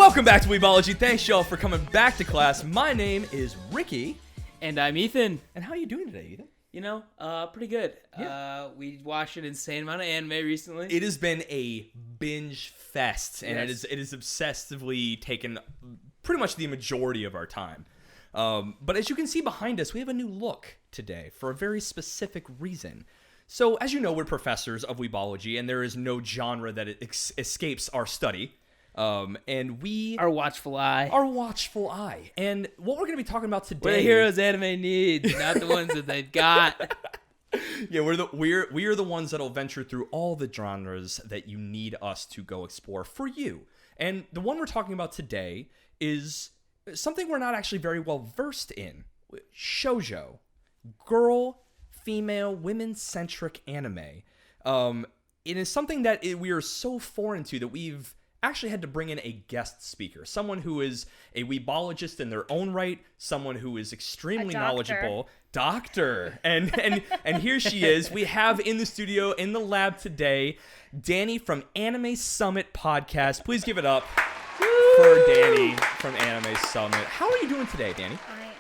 Welcome back to Weebology. Thanks, y'all, for coming back to class. My name is Ricky. And I'm Ethan. And how are you doing today, Ethan? You know, pretty good. Yeah. We watched an insane amount of anime recently. It has been a binge fest, and Yes. it is obsessively taken pretty much the majority of our time. But as you can see behind us, we have a new look today for a very specific reason. So, as you know, we're professors of Weebology, and there is no genre that escapes our study. And we... Our watchful eye. Our watchful eye. And what we're going to be talking about today... We're the heroes anime needs, not the ones that they've got. Yeah, we are the ones that'll venture through all the genres that you need us to go explore for you. And the one we're talking about today is something we're not actually very well versed in. Shoujo. Girl, female, women-centric anime. It is something that we are so foreign to that we've actually had to bring in a guest speaker, someone who is a weebologist in their own right, someone who is extremely knowledgeable, doctor, and here she is. We have in the studio, in the lab today, Dannie from Anime Summit podcast. Please give it up for Dannie from Anime Summit. How are you doing today, Dannie? I am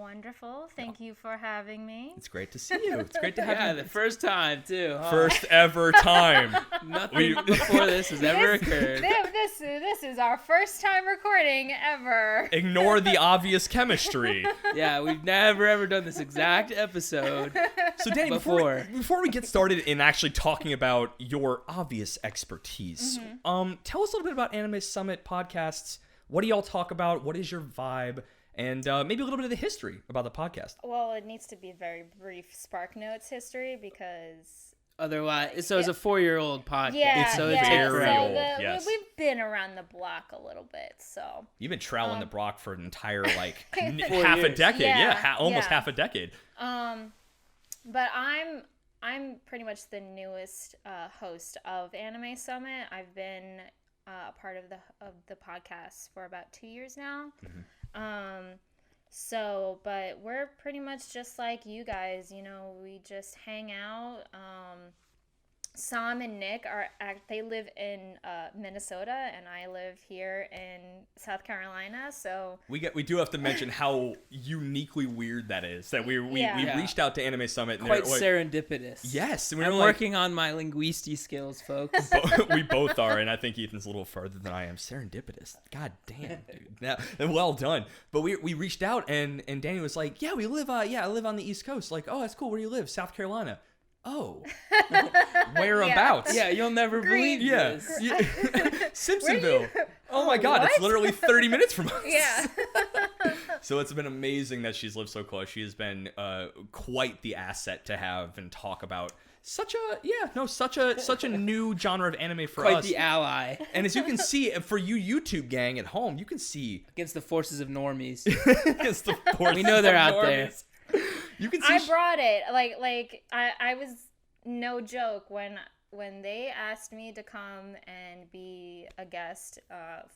wonderful. Thank you for having me. It's great to see you. It's great to have you. Yeah, the first time, too. Huh? First ever time. Nothing before this has ever occurred. This is our first time recording ever. Ignore the obvious chemistry. Yeah, we've never, ever done this exact episode. So, Dannie, before we get started in actually talking about your obvious expertise, tell us a little bit about Anime Summit podcasts. What do y'all talk about? What is your vibe? And maybe a little bit of the history about the podcast. Well, it needs to be very brief Spark Notes history because... Otherwise, so it's a 4-year-old podcast. Yeah, so it's yeah. very old, yes. We've been around the block a little bit, so... You've been traveling the block for an entire, 4 half a years. decade. Yeah, Almost yeah. half a decade. But I'm pretty much the newest host of Anime Summit. I've been a part of the podcast for about 2 years now. But we're pretty much just like you guys, you know, we just hang out. Sam and Nick they live in Minnesota, and I live here in South Carolina. So we do have to mention how uniquely weird that is. That we reached out to Anime Summit. Quite serendipitous. Yes, I'm working on my linguistic skills, folks. We both are, and I think Ethan's a little further than I am. Serendipitous. God damn, dude. Now, well done. But we reached out, and Dannie was like, "Yeah, we live. I live on the East Coast." Like, "Oh, that's cool. Where do you live?" South Carolina. Oh, whereabouts? Yeah, you'll never believe this. Yeah. Simpsonville. Oh my God, what? it's literally 30 minutes from us. yeah. So it's been amazing that she's lived so close. She has been quite the asset to have and talk about such a new genre of anime for us. Quite the ally. And as you can see, for you YouTube gang at home, you can see Against the forces of normies. against the forces We know they're of out there. normies. You can see I brought it. I was no joke when they asked me to come and be a guest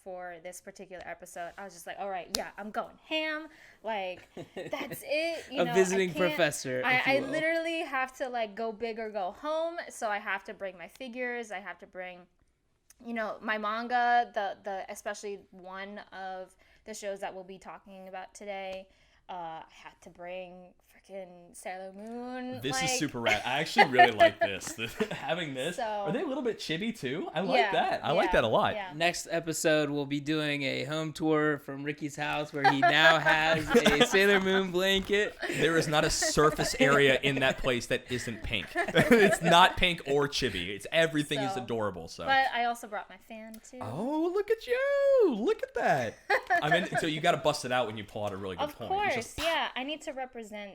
for this particular episode. I was just like, all right, yeah, I'm going ham. Like, that's it. You know, Visiting professor. I literally have to go big or go home. So I have to bring my figures. I have to bring, my manga. The especially one of the shows that we'll be talking about today. I had to bring freaking Sailor Moon. This is super rad. I actually really like this. Having this. Are they a little bit chibi too? I like that. I like that a lot. Yeah. Next episode, we'll be doing a home tour from Ricky's house where he now has a Sailor Moon blanket. There is not a surface area in that place that isn't pink. It's not pink or chibi. It's everything is adorable. So. But I also brought my fan too. Oh, look at you! Look at that. I mean, so you got to bust it out when you pull out a really good Of point. course, yeah. I need to represent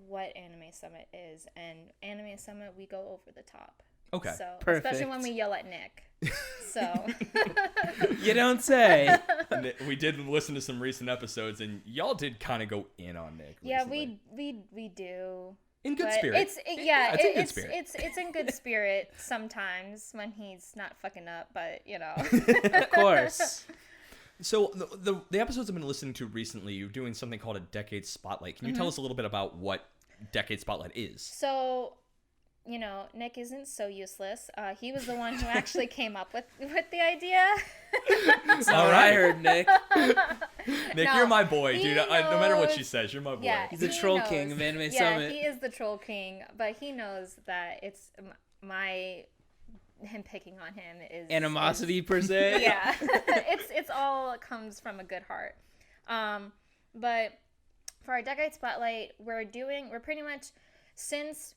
what Anime Summit is, and Anime Summit, we go over the top. Okay. So Perfect. especially when we yell at Nick. So You don't say. And we did listen to some recent episodes, and y'all did kind of go in on Nick. yeah, recently. we do. In good But spirit. It's in good spirit. It's in good spirit sometimes when he's not fucking up, but Of course. So the episodes I've been listening to recently, you're doing something called a Decade Spotlight. Can you tell us a little bit about what Decade Spotlight is? So Nick isn't so useless. He was the one who actually came up with the idea. All right, I heard Nick. Nick, No, you're my boy, dude. he No matter what knows- she says, you're my boy. Yeah, He's the he troll knows. king of Anime Yeah, Summit. he is the troll king, but he knows that it's him picking on him is Animosity per se. Yeah, it's all comes from a good heart. But for our Decade Spotlight, we're pretty much, since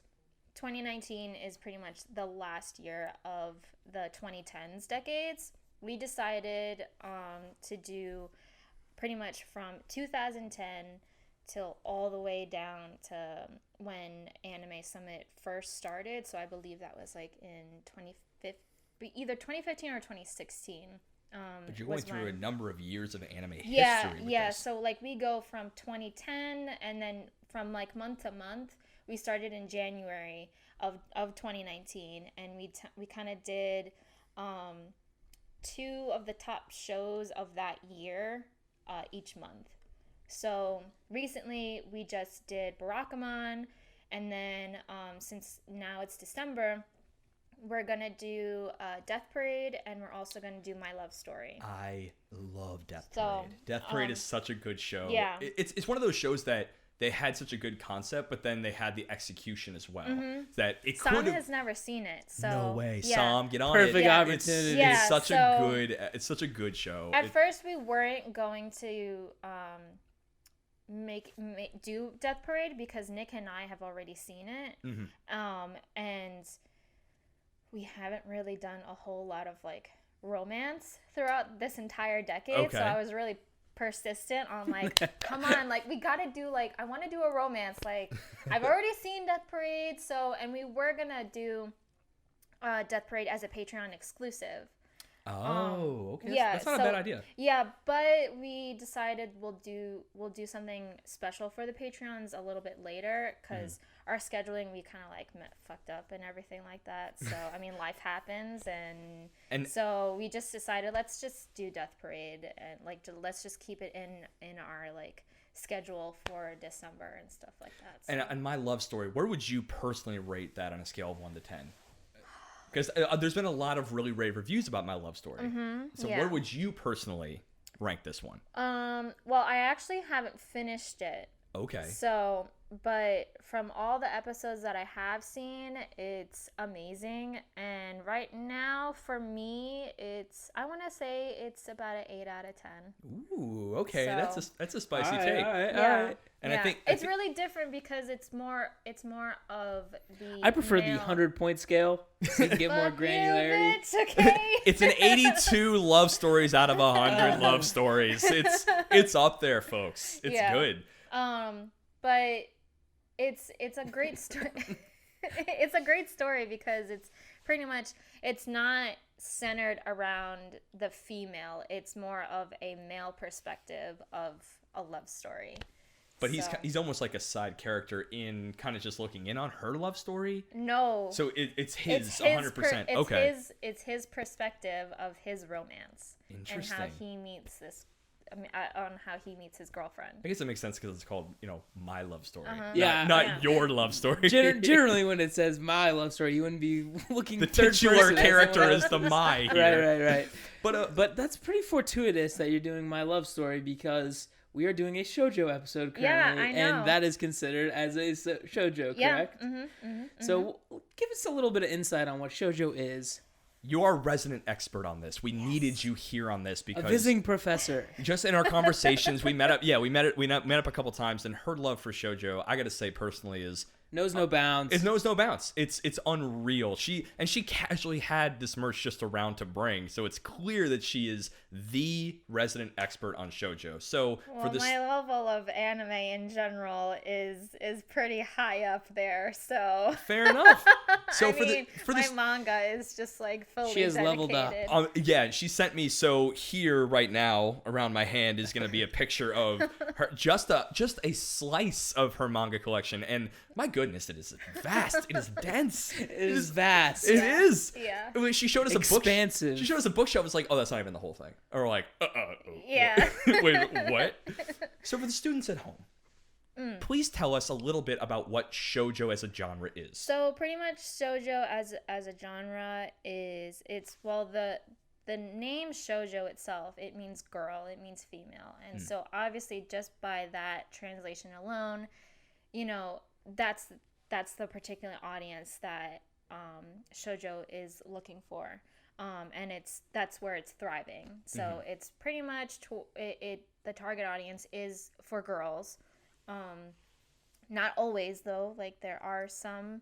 2019 is pretty much the last year of the 2010s decades, we decided to do pretty much from 2010 till all the way down to when Anime Summit first started. So I believe that was like in either 2015 or 2016. But you're going through a number of years of anime history. Yeah. This. So like we go from 2010, and then from like month to month, we started in January of 2019, and we kind of did 2 of the top shows of that year each month. So recently we just did Barakamon, and then since now it's December, we're gonna do Death Parade, and we're also gonna do My Love Story. I love Death So, Parade. Death Parade is such a good show. Yeah. It's one of those shows that they had such a good concept, but then they had the execution as well. That it Sam could have. has never seen it, so No way, yeah. Sam, get on Perfect it. Yeah. opportunity. Yeah. It's such so- it's such a good show. At first, we weren't going to do Death Parade because Nick and I have already seen it, and we haven't really done a whole lot of like romance throughout this entire decade. So Okay. I was really persistent on like, come on, like we gotta do like I want to do a romance. Like I've already seen Death Parade, and we were gonna do Death Parade as a Patreon exclusive. Oh, okay. yeah, That's not so- a bad idea. Yeah, but we decided we'll do something special for the Patreons a little bit later because our scheduling, we kind of like fucked up and everything like that. So I mean, life happens, and so we just decided let's just do Death Parade and like let's just keep it in our like schedule for December and stuff like that. So. And My Love Story, where would you personally rate that on a scale of 1 to 10? Because there's been a lot of really rave reviews about My Love Story. So yeah. where would you personally rank this one? Well, I actually haven't finished it. Okay. So, but from all the episodes that I have seen, it's amazing. And right now, for me, I want to say it's about an 8 out of 10. Ooh, okay. So- That's a spicy All right, take. all right, Yeah. all right. And yeah. I think it's really different because it's more of the I prefer the male- 100-point scale so you can get more Fuck you, granularity. bitch, okay? It's an 82 love stories out of 100 love stories. It's up there, folks. It's Yeah. good. But it's a great story. It's a great story because it's pretty much, it's not centered around the female. It's more of a male perspective of a love story. But So- he's almost like a side character in kind of just looking in on her love story. No. So it's his It's 100%. Okay. It's his perspective of his romance and how Interesting. he meets on how he meets his girlfriend. I guess it makes sense because it's called, My Love Story. Yeah. Not Yeah. your love story. Generally, when it says my love story, you wouldn't be looking The third titular person. character is the my here. Right. But But that's pretty fortuitous that you're doing my love story because we are doing a shoujo episode currently, Yeah, I know. and that is considered as a shoujo, Yeah. correct? Mm-hmm. So give us a little bit of insight on what shoujo is. you are a resident expert on this. We needed you here on this A because visiting professor. just in our conversations, we met up. Yeah, we met up a couple times, and her love for shoujo, I got to say personally, is Knows no bounds. it knows no bounds. It's unreal. She casually had this merch just around to bring, so it's clear that she is the resident expert on shoujo. So Well, for this, my level of anime in general is pretty high up there. So fair enough. So I for mean, the my manga is just like fully She has dedicated. leveled up. yeah, she sent me. So here, right now, around my hand is going to be a picture of her, just a slice of her manga collection, and my goodness, it is vast. It is dense. It is vast. It is. Yeah. I mean, she showed us a book. Expansive. She showed us a bookshelf. It's like, oh, that's not even the whole thing. Or like, Yeah. Wait, what? So for the students at home, Please tell us a little bit about what shoujo as a genre is. So pretty much shoujo as a genre is the name shoujo itself, it means girl, it means female. And so obviously just by that translation alone, you know, that's the particular audience that shoujo is looking for. And that's where it's thriving. So it's pretty much the target audience is for girls. Not always though, like there are some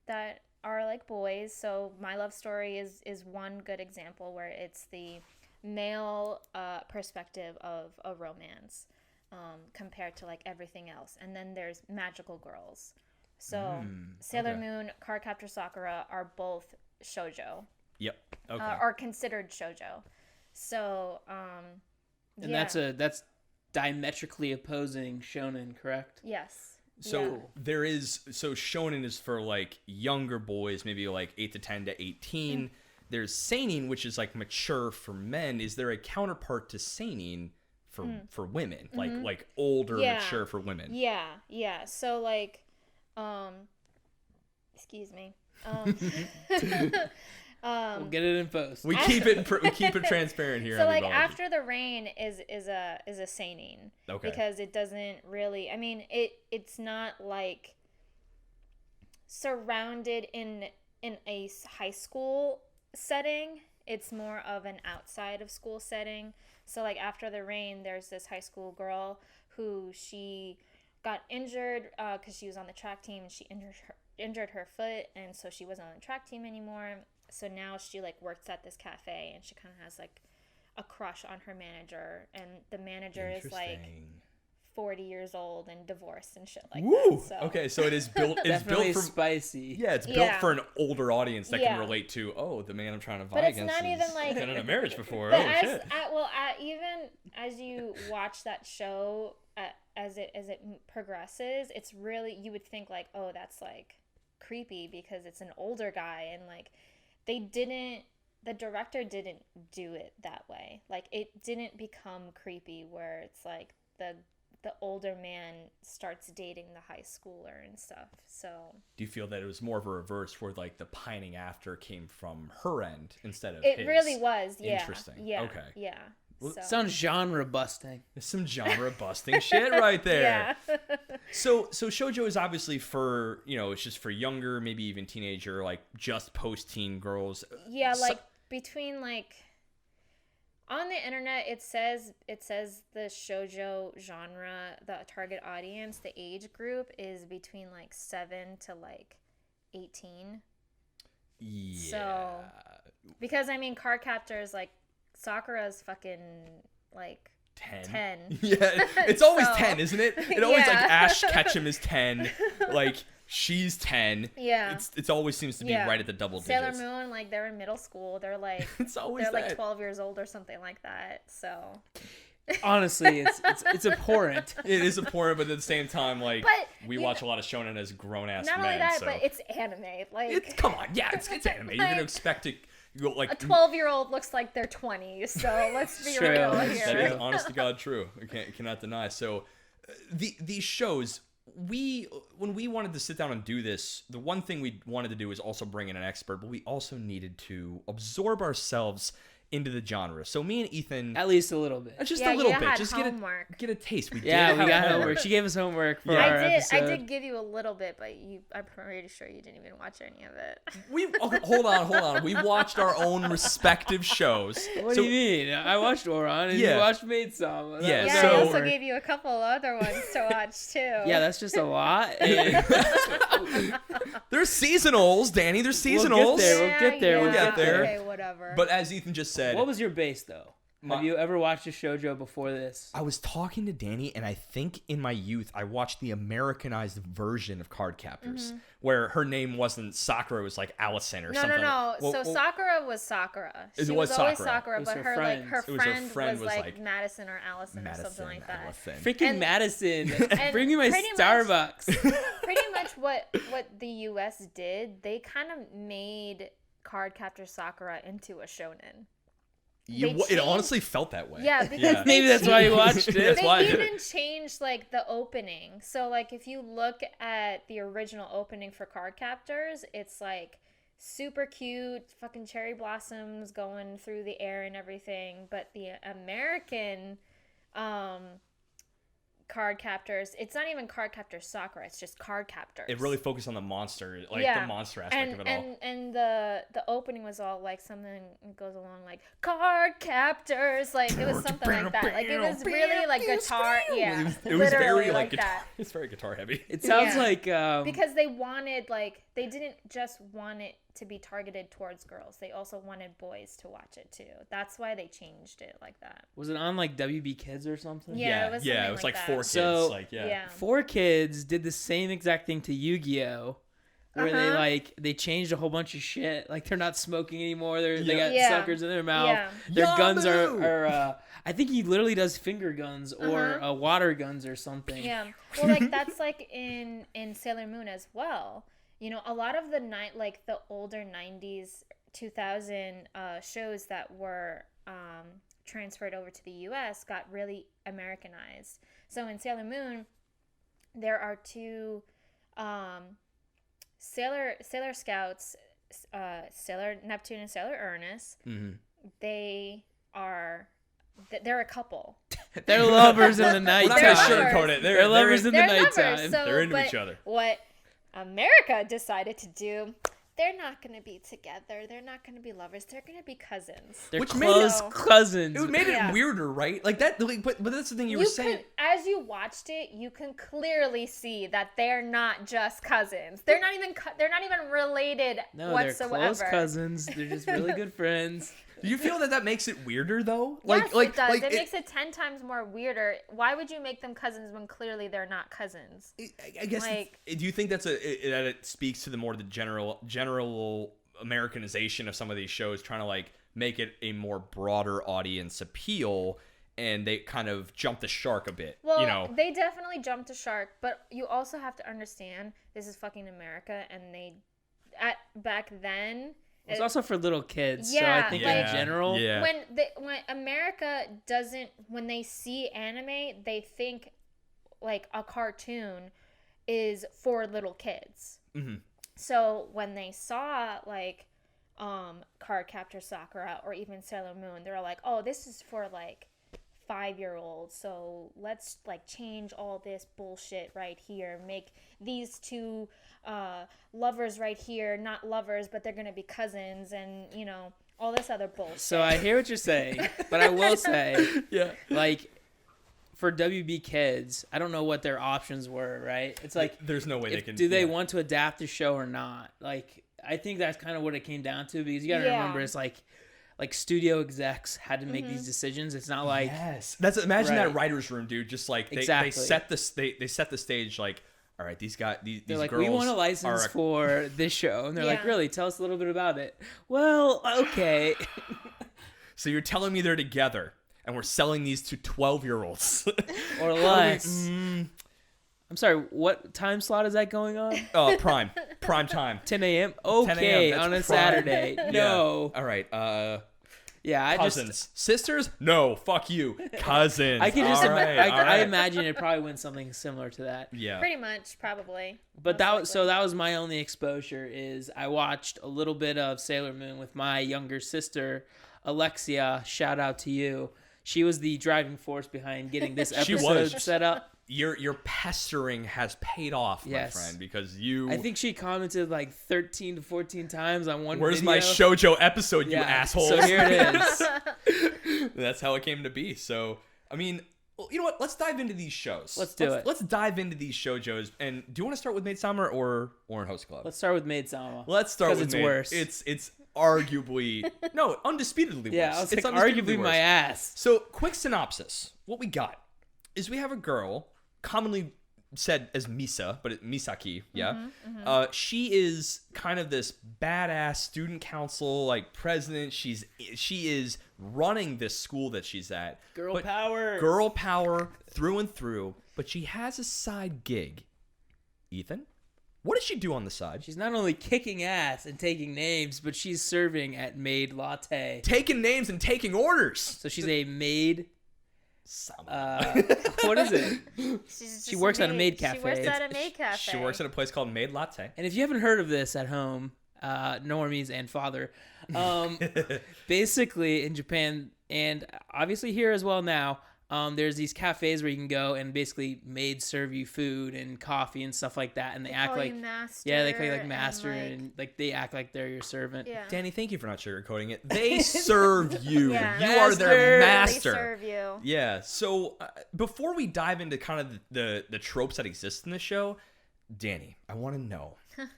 that are like boys. So My Love Story is one good example where it's the male perspective of a romance compared to like everything else. And then there's magical girls. So Sailor Moon, Cardcaptor Sakura are both shoujo. Yep. Okay. Are considered shoujo. So and that's diametrically opposing shonen, correct? Yes. So shonen is for like younger boys, maybe like 8 to 10 to 18. There's seinen, which is like mature for men. Is there a counterpart to seinen for women? Like older, mature for women? Yeah. So like excuse me. We'll get it in post. We keep it transparent here. So on like Weebology. After the Rain is a seinen. Okay. Because it doesn't really. I mean it's not like surrounded in a high school setting. It's more of an outside of school setting. So like After the Rain, there's this high school girl who she got injured because she was on the track team and she injured her foot, and so she wasn't on the track team anymore. So now she like works at this cafe and she kind of has like a crush on her manager, and the manager is like 40 years old and divorced and shit like that. So. Okay, so it is built. It's Definitely built for spicy. Yeah, it's built for an older audience that can relate to. Oh, the man I'm trying to vie it's against. Not even like been in a marriage before. But oh shit. Even as you watch that show, as it progresses, it's really, you would think like, oh, that's like creepy because it's an older guy, and like the director didn't do it that way. Like it didn't become creepy where it's like the older man starts dating the high schooler and stuff. So do you feel that it was more of a reverse where like the pining after came from her end instead of it his? really was. Yeah. Interesting. Yeah. Okay. Yeah. Well, So. Sounds genre busting. There's some genre busting shit right there. Yeah. So shoujo is obviously for, it's just for younger, maybe even teenager, like just post-teen girls. Yeah, like between like on the internet it says the shoujo genre, the target audience, the age group is between like 7 to like 18. Yeah. So because I mean Cardcaptor's like Sakura's fucking like 10. Yeah, it's always So, 10, isn't it? It always like yeah. Ash Ketchum is 10, like she's 10. Yeah. It always seems to be right at the double Sailor digits. Moon, like they're in middle school. They're like It's always they're like that. 12 years old or something like that. So Honestly, it's abhorrent. It is important, but at the same time, like But, we watch a lot of shonen as grown ass not men. only that, so but it's anime. Like come on, yeah, it's anime. You're gonna expect to go like a 12-year-old looks like they're 20, so let's be True, real that's here. That is honest to God true. I cannot deny. So these shows, when we wanted to sit down and do this, the one thing we wanted to do was also bring in an expert, but we also needed to absorb ourselves into the genre. So me and Ethan, At least a little bit. just Yeah, a little you bit, had just homework. get a taste. We Yeah, did we have got homework. She gave us homework for our I episode. did give you a little bit, but I'm pretty sure you didn't even watch any of it. Hold on. We watched our own respective shows. What do you mean? I watched Ouran and Yeah. you watched Maid-Sama. That Yeah, was Yeah, so- I also homework. gave you a couple other ones to watch too. Yeah, that's just a lot. There's seasonals, Danny. There's seasonals. We'll get there. We'll get there. Okay, whatever. But as Ethan just said, What was your base, though? Have you ever watched a shoujo before this? I was talking to Danny, and I think in my youth I watched the Americanized version of Cardcaptors, where her name wasn't Sakura, it was like Allison or something. No. Well, So Sakura was Sakura. It She was was always Sakura. Sakura, It was but her her friend. like her It was her friend friend was was like like Madison or Allison or Madison, something like that. Allison. Freaking And- Madison. and Bring me my pretty much- Starbucks. Pretty much what the US did, they kind of made Cardcaptor Sakura into a shonen. It honestly felt that way. Yeah, because maybe that's why you watched it. That's why I They did even changed like the opening. So like if you look at the original opening for Card Captors, it's like super cute, fucking cherry blossoms going through the air and everything. But the American Card Captors, it's not even Card Captors Sakura, it's just Card Captors. It really focused on the monster, the monster aspect of it all. And the opening was all like something that goes along like Card Captors, like it was something like that. Like it was really like guitar, It was very like guitar, that. it's very guitar heavy. It sounds like because they wanted they didn't just want it to be targeted towards girls. They also wanted boys to watch it too. That's why they changed it like that. Was it on like WB Kids or something? Yeah, it was like that. 4 Kids. So, yeah. 4 Kids did the same exact thing to Yu-Gi-Oh! Where they changed a whole bunch of shit. Like they're not smoking anymore. They got suckers in their mouth. Yeah. Their guns are I think he literally does finger guns or water guns or something. Yeah. Well, like that's like in Sailor Moon as well. You know, a lot of the the older 90s, 2000 shows that were transferred over to the US got really Americanized. So in Sailor Moon, there are 2 Sailor Scouts, Sailor Neptune and Sailor Ernest. Mm-hmm. They're a couple. They're lovers in the nighttime. We're not gonna sugarcoat it. They're lovers in the they're nighttime. lovers, so, they're into but each other. What America decided to do, they're not going to be together. They're not going to be lovers. They're going to be cousins. They're Which close cousins. It made it weirder, right? Like that. But that's the thing you were saying. As you watched it, you can clearly see that they're not just cousins. They're not even related whatsoever. They're close cousins. They're just really good friends. Do you feel that makes it weirder though? Yes, it does. It makes it 10 times more weirder. Why would you make them cousins when clearly they're not cousins? I guess. Do you think that it speaks to the general Americanization of some of these shows, trying to make it a more broader audience appeal, and they kind of jump the shark a bit? Well, they definitely jumped the shark, but you also have to understand this is fucking America, and back then. It's also for little kids, yeah, so I think in general, when America when they see anime, they think like a cartoon is for little kids. Mm-hmm. So when they saw Card Captor Sakura or even Sailor Moon, they were like, "Oh, this is for 5-year-olds. So let's change all this bullshit right here. Make these 2 lovers right here, not lovers, but they're gonna be cousins, and all this other bullshit." So I hear what you're saying, but I will say, for WB Kids, I don't know what their options were. Right? It's there's no way they can. Do they want to adapt the show or not? I think that's kind of what it came down to, because you got to remember it's like studio execs had to make these decisions. It's not like imagine that writer's room, dude. Just exactly. they set the stage all right, these guys, these they're girls. We want a license for this show, and they're really, tell us a little bit about it. Well, okay. So you're telling me they're together, and we're selling these to 12-year-olds or less. I'm sorry, what time slot is that going on? Oh, prime time. 10 a.m. Okay, 10 a.m., on a prime. Saturday. No. All right. Yeah, cousins. Sisters? No, fuck you. Cousins. I can just I imagine it probably went something similar to that. Yeah. Pretty much, probably. But that was my only exposure. Is I watched a little bit of Sailor Moon with my younger sister, Alexia. Shout out to you. She was the driving force behind getting this episode set up. Your pestering has paid off, my friend, because I think she commented 13 to 14 times on one Where's video. my Shoujo episode, you asshole? So here it is. That's how it came to be. So, I mean, you know what? Let's dive into these shows. Let's do it. Let's dive into these Shoujos. And do you want to start with Maid-Sama or Ouran Host Club? Let's start with Maid-Sama. Let's start with it's worse. It's arguably undisputedly worse. Yeah, it's arguably arguably my ass. So, quick synopsis. What we got is we have a girl, commonly said as Misa, but Misaki, yeah. She is kind of this badass student council president. She is running this school that she's at. Girl power through and through. But she has a side gig. Ethan, What does she do on the side? She's not only kicking ass and taking names, but she's serving at Maid Latte. Taking names and taking orders. So she's a maid. Sama. What is it? She's She just works at a maid She cafe. works at a maid cafe. She works at a place called Maid Latte. And if you haven't heard of this at home, normies and father, basically in Japan and obviously here as well now, there's these cafes where you can go and basically maids serve you food and coffee and stuff like that, and they act call like you master. yeah, they call you like master and and like they act like they're your servant. yeah. Danny, thank you for not sugarcoating it. They serve you. Yeah. You are their They master. serve you. Yeah. So before we dive into kind of the tropes that exist in the show, Danny, I want to know,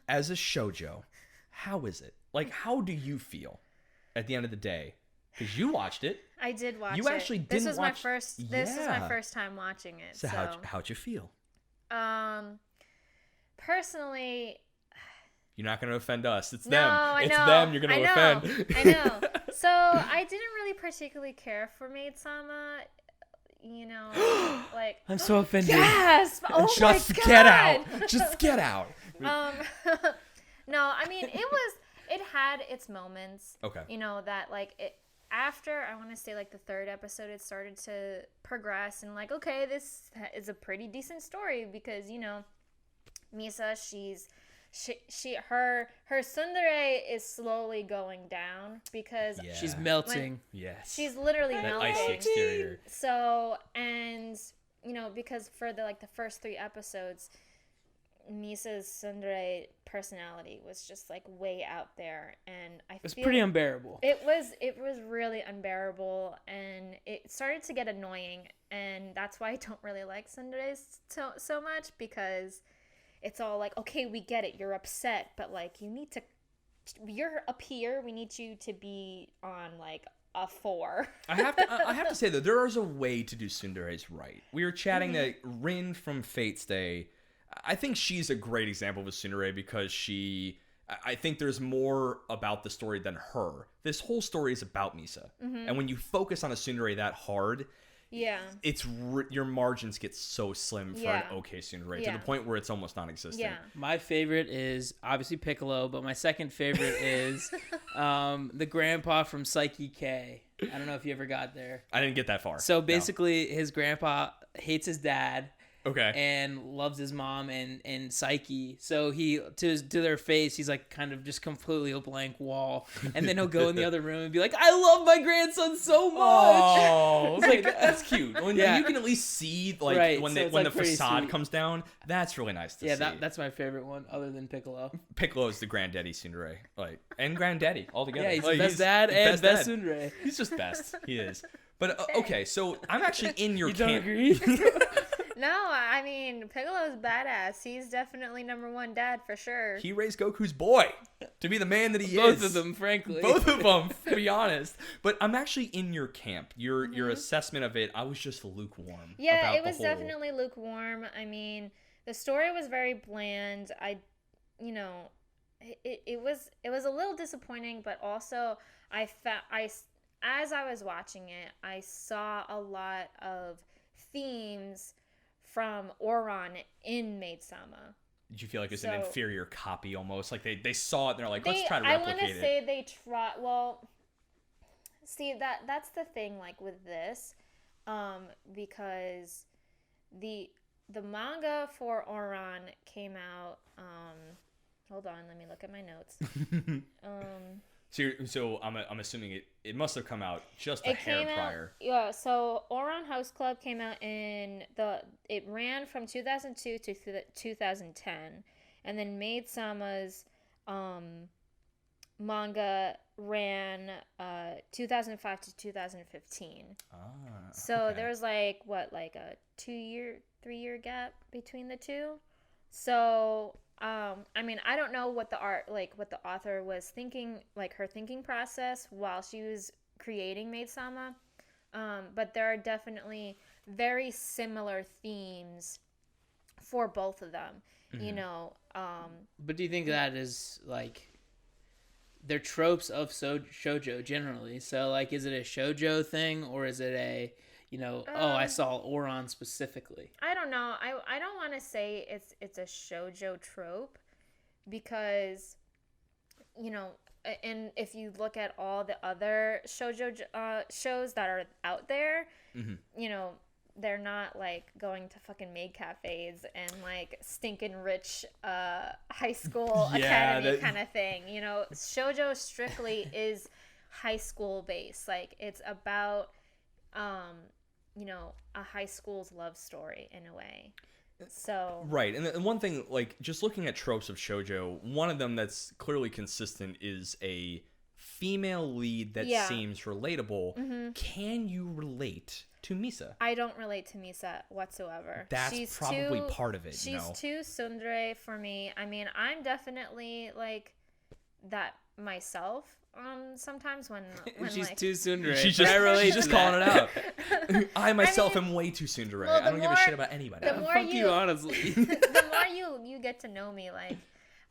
as a shoujo, how is it? Like, how do you feel at the end of the day? Because you watched it. I did watch it. You actually This didn't was watch. my first. This is my first time watching it. So how'd you feel? Personally, You're not going to offend us. It's no, them. I It's know. them you're going to I know. offend. I know. So I didn't really particularly care for Maid-Sama. You know, like I'm so offended. gasp! Oh Just my god! get out. Just get out. No, I mean it had its moments. Okay. You know that like it after I want to say like the third episode it started to progress and like okay this is a pretty decent story because you know Misa her tsundere is slowly going down because Yeah. She's melting. Yes. she's literally that melting. icy exterior. So, and, you know, because for the first 3 episodes, Misa's tsundere personality was just, like, way out there. And I It's feel pretty unbearable. It was really unbearable, and it started to get annoying. And that's why I don't really like tsunderes so much, because it's all like, okay, we get it. You're upset, but, like, you're up here. We need you to be on, like, a 4. I have to say though, there is a way to do tsunderes right. We were chatting that Rin from Fate Stay, I think she's a great example of a tsundere because I think there's more about the story than her. This whole story is about Misa, and when you focus on a tsundere that hard, Yeah. it's your margins get so slim for an okay tsundere to Yeah. the point where it's almost non-existent. Yeah. My favorite is obviously Piccolo, but my second favorite is the grandpa from Psyche K. I don't know if you ever got there. I didn't get that far. So No. basically, his grandpa hates his dad Okay. and loves his mom and Psyche. So he to their face, he's like kind of just completely a blank wall, and then he'll go in the other room and be like, "I love my grandson so much." Oh, it's like that's cute. When Yeah. you can at least see like Right, when so the it's, when like, the pretty facade sweet. comes down, that's really nice to Yeah, see. that's my favorite one, other than Piccolo. Piccolo is the granddaddy tsundere, like, and granddaddy altogether. Yeah, he's Like, the best dad and best dad. tsundere. He's just best. He is. But okay, so I'm actually in your You don't camp. agree? No, I mean, Piccolo's badass. He's definitely #1 dad for sure. He raised Goku's boy to be the man that he Both is. of them, frankly. Both of them, to be honest. But I'm actually in your camp. Your assessment of it, I was just lukewarm. Yeah, about it the was whole- definitely lukewarm. I mean, the story was very bland. It was a little disappointing, but also as I was watching it, I saw a lot of themes from Ouran in Maid-Sama. Did you feel like it was an So- inferior copy almost? Like they saw it and they're like, let's try to I replicate want to it. say they try. Well, see that's the thing. Like with this, because the manga for Ouran came out. Hold on, let me look at my notes. So I'm assuming it must have come out just a It hair came out, prior. yeah. So Ouran House Club came out it ran from 2002 to 2010, and then Maid-Sama's manga ran 2005 to 2015. So okay. there was like a 3-year gap between the two. So I mean, I don't know what the author was thinking, like her thinking process while she was creating Maid-Sama. But there are definitely very similar themes for both of them, you know. But do you think that is like they're tropes of shoujo generally? So like, is it a shoujo thing or is it a I saw Ouran specifically? I don't know. I don't want to say it's a shoujo trope because, you know, and if you look at all the other shoujo shows that are out there, you know, they're not like going to fucking maid cafes and like stinking rich high school academy kind of thing. You know, shoujo strictly is high school based. Like, it's about you know, a high school's love story in a way. So right, and one thing, like, just looking at tropes of shoujo, one of them that's clearly consistent is a female lead that seems relatable. Can you relate to Misa? I don't relate to Misa whatsoever. That's probably part of it. She's too tsundere for me. I mean, I'm definitely like that myself. Sometimes when she's like, too tsundere. She's just calling it out. I myself am way too tsundere. Well, I don't give a shit about anybody. Fuck you, honestly. The more you get to know me, like,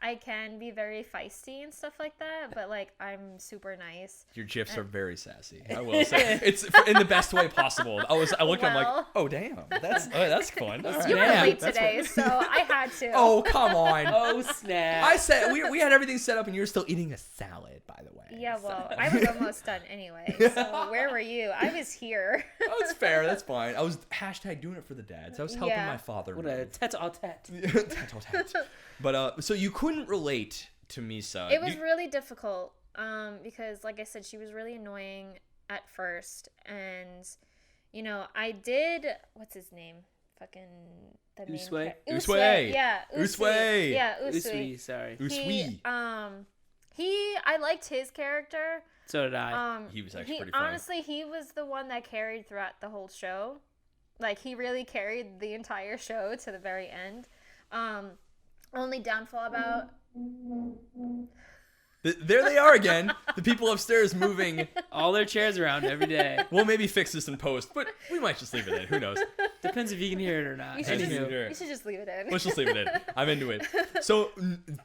I can be very feisty and stuff like that, but like, I'm super nice. Your gifs are very sassy. I will say it's in the best way possible. I looked at him like, oh damn, that's fun. You were late today, so I had to. Oh come on. Oh snap. I said we had everything set up and you were still eating a salad, by the way. Yeah, well, I was almost done anyway. So where were you? I was here. Oh, it's fair. That's fine. I was doing it for the dads. I was helping my father. What a tete-a-tete. Tete-a-tete. But so you couldn't relate to Misa. It was really difficult because, like I said, she was really annoying at first, and you know, I did. What's his name? Fucking the main Usui? Usui. Yeah, Usui. Yeah, Usui, sorry. Usui. I liked his character. So did I. He was actually pretty funny. Honestly, he was the one that carried throughout the whole show. Like, he really carried the entire show to the very end. Only downfall about... There they are again. The people upstairs moving all their chairs around every day. We'll maybe fix this in post, but we might just leave it in. Who knows? Depends if you can hear it or not. You should just leave it in. Let's just leave it in. I'm into it. So,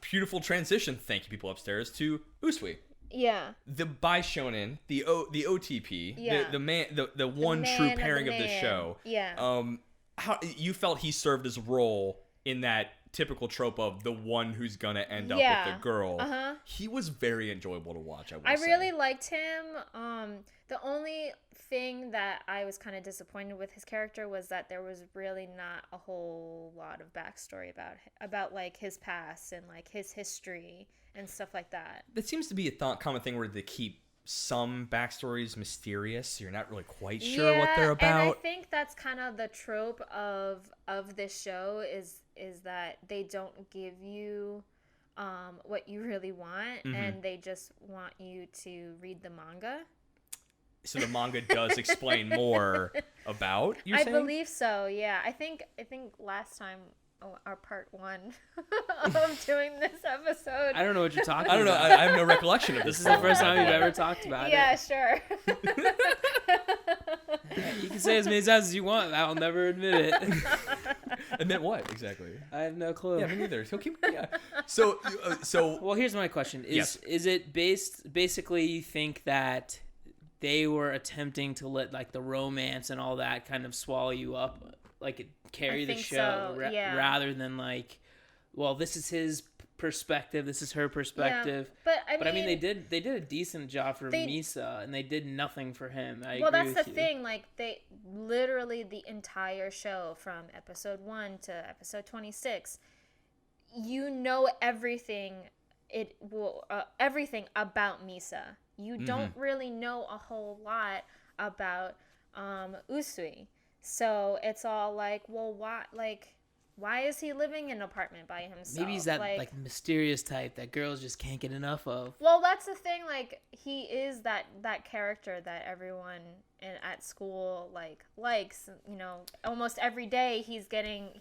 beautiful transition. Thank you, people upstairs, to Usui. Yeah. The Bai Shonen, the OTP, yeah. the one true pairing of this show. Yeah. How you felt he served his role in that typical trope of the one who's gonna end up with the girl. He was very enjoyable to watch. I really liked him. The only thing that I was kind of disappointed with his character was that there was really not a whole lot of backstory about like his past and like his history and stuff like that. That seems to be a common thing where they keep some backstories mysterious. So you're not really quite sure what they're about. And I think that's kind of the trope of this show is that they don't give you what you really want, and they just want you to read the manga. So the manga does explain more about, you're saying? I believe so, yeah. I think last time, our part 1 of doing this episode. I don't know what you're talking about. I don't know. I have no recollection of this. This is the first time we've ever talked about it. Yeah, sure. You can say as many times as you want. I'll never admit it. Admit what, exactly? I have no clue. Yeah, me neither. So So well, here's my question. Is it basically you think that they were attempting to let like the romance and all that kind of swallow you up, like carry the show rather than like, well, this is his perspective, this is her perspective. Yeah, but I mean they did a decent job for Misa, and they did nothing for him. Well, that's the thing. Like, they literally the entire show from episode 1 to episode 26, you know everything. Everything about Misa. You don't really know a whole lot about Usui. So it's all like, well, why is he living in an apartment by himself? Maybe he's that like mysterious type that girls just can't get enough of. Well, that's the thing. Like, he is that character that everyone at school likes. You know, almost every day he's getting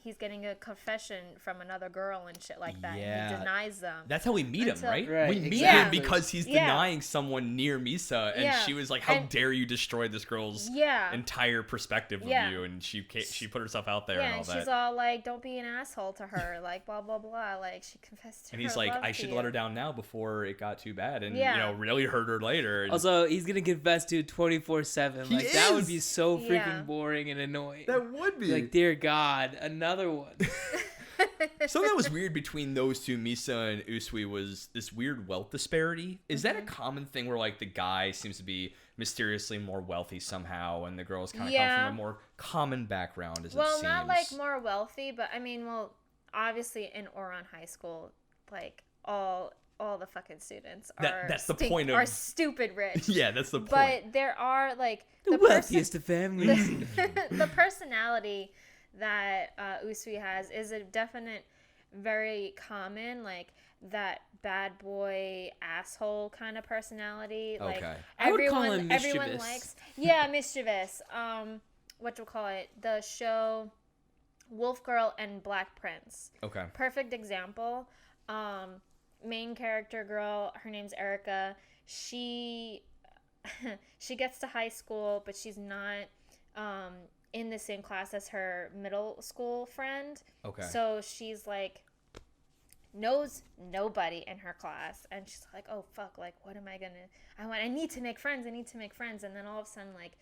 a confession from another girl and shit like that. Yeah. And he denies them. That's how we meet him, right? Right. We meet him because he's denying someone near Misa, and she was like, "How dare you destroy this girl's entire perspective of you?" And she put herself out there and all that. And she's all like, "Don't be an asshole to her," like blah blah blah. Like, she confessed to her. And he's like, "I should let her down now before it got too bad, and you know, really hurt her later." And also, he's gonna confess to 24/7. Like, that would be so freaking boring and annoying. That would be. Like, dear God, another one. Something that was weird between those two, Misa and Usui, was this weird wealth disparity. Is that a common thing where like the guy seems to be mysteriously more wealthy somehow, and the girls kind of come from a more common background? As it seems. Not like more wealthy, but I mean, well, obviously in Ouran High School, like all the fucking students that's the point are stupid rich. Yeah, that's the point. But there are like the wealthiest of families. The personality that Usui has is a definite, very common, like that bad boy asshole kind of personality. Like I would call him everyone mischievous. likes. Mischievous. What you call it? The show Wolf Girl and Black Prince. Okay. Perfect example. Main character girl, her name's Erica. She gets to high school, but she's not in the same class as her middle school friend. Okay. So she's like knows nobody in her class, and she's like, oh fuck, like what am I gonna I need to make friends, and then all of a sudden like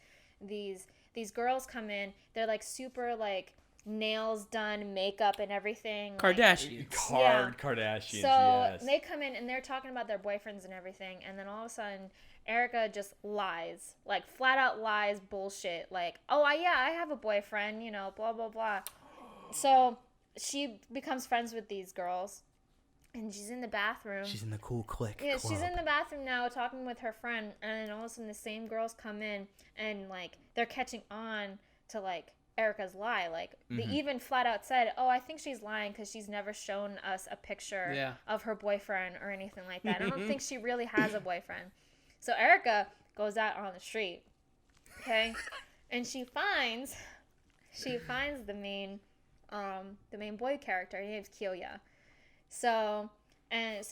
these girls come in, they're like super like nails done, makeup and everything. Kardashians. Kardashians, so yes. they come in and they're talking about their boyfriends and everything, and then all of a sudden Erica just lies, like flat out lies, bullshit, like, oh I have a boyfriend, you know, blah blah blah. So she becomes friends with these girls, and she's in the bathroom. She's in the cool clique. Yeah, club. She's in the bathroom now talking with her friend, and then all of a sudden the same girls come in, and like they're catching on to like Erica's lie. Like they even flat out said, oh, I think she's lying because she's never shown us a picture of her boyfriend or anything like that. I don't think she really has a boyfriend. So Erica goes out on the street, okay, and she finds the main boy character. His name's Kyoya. So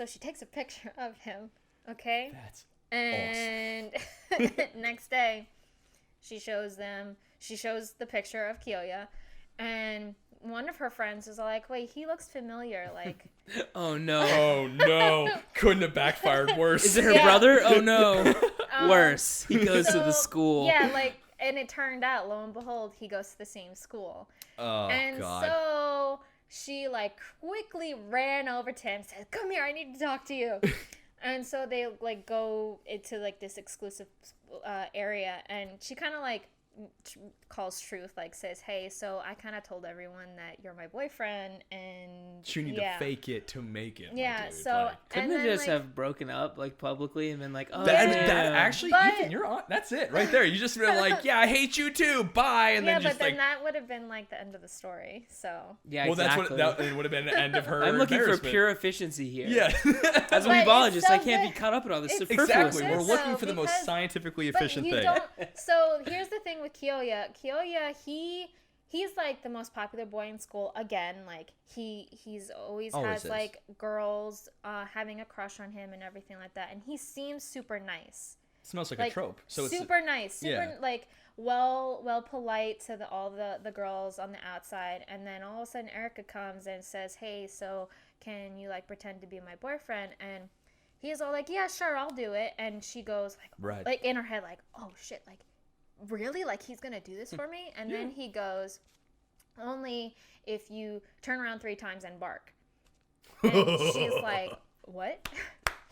she takes a picture of him, okay? That's and awesome. Next day, she shows the picture of Kyoya, and one of her friends is like, wait, he looks familiar, like. Oh no. Oh no. Couldn't have backfired worse. Is it her brother? Oh no. Worse. He goes to the school. Yeah, like, and it turned out, lo and behold, he goes to the same school. Oh, and God. So she like quickly ran over to him and said, come here, I need to talk to you. And so they like go into like this exclusive area, and she kind of like calls truth, like says, hey, so I kind of told everyone that you're my boyfriend, and you need to fake it to make it. Yeah, dude. so like, couldn't they just have broken up like publicly and been like, oh, that yeah. actually, but, Ethan, you're on. That's it right there. You just been like, yeah, I hate you too. Bye, and then just like. That would have been like the end of the story. So yeah, well, exactly. That would have been the end of her. I'm looking for pure efficiency here. Yeah, as a weebologist, I can't be caught up in all this superfluous. Exactly, we're looking for the most scientifically efficient thing. So here's the thing with Kyoya. Kyoya, he's like the most popular boy in school again. Like he's always has like girls having a crush on him and everything like that, and he seems super nice. Smells like a trope. So super nice, super like well polite to all the girls on the outside, and then all of a sudden Erica comes and says, hey, so can you like pretend to be my boyfriend? And he's all like, yeah, sure, I'll do it. And she goes like, like in her head, like, oh shit, like really, like he's gonna do this for me? And then he goes, only if you turn around 3 times and bark. And she's like, what?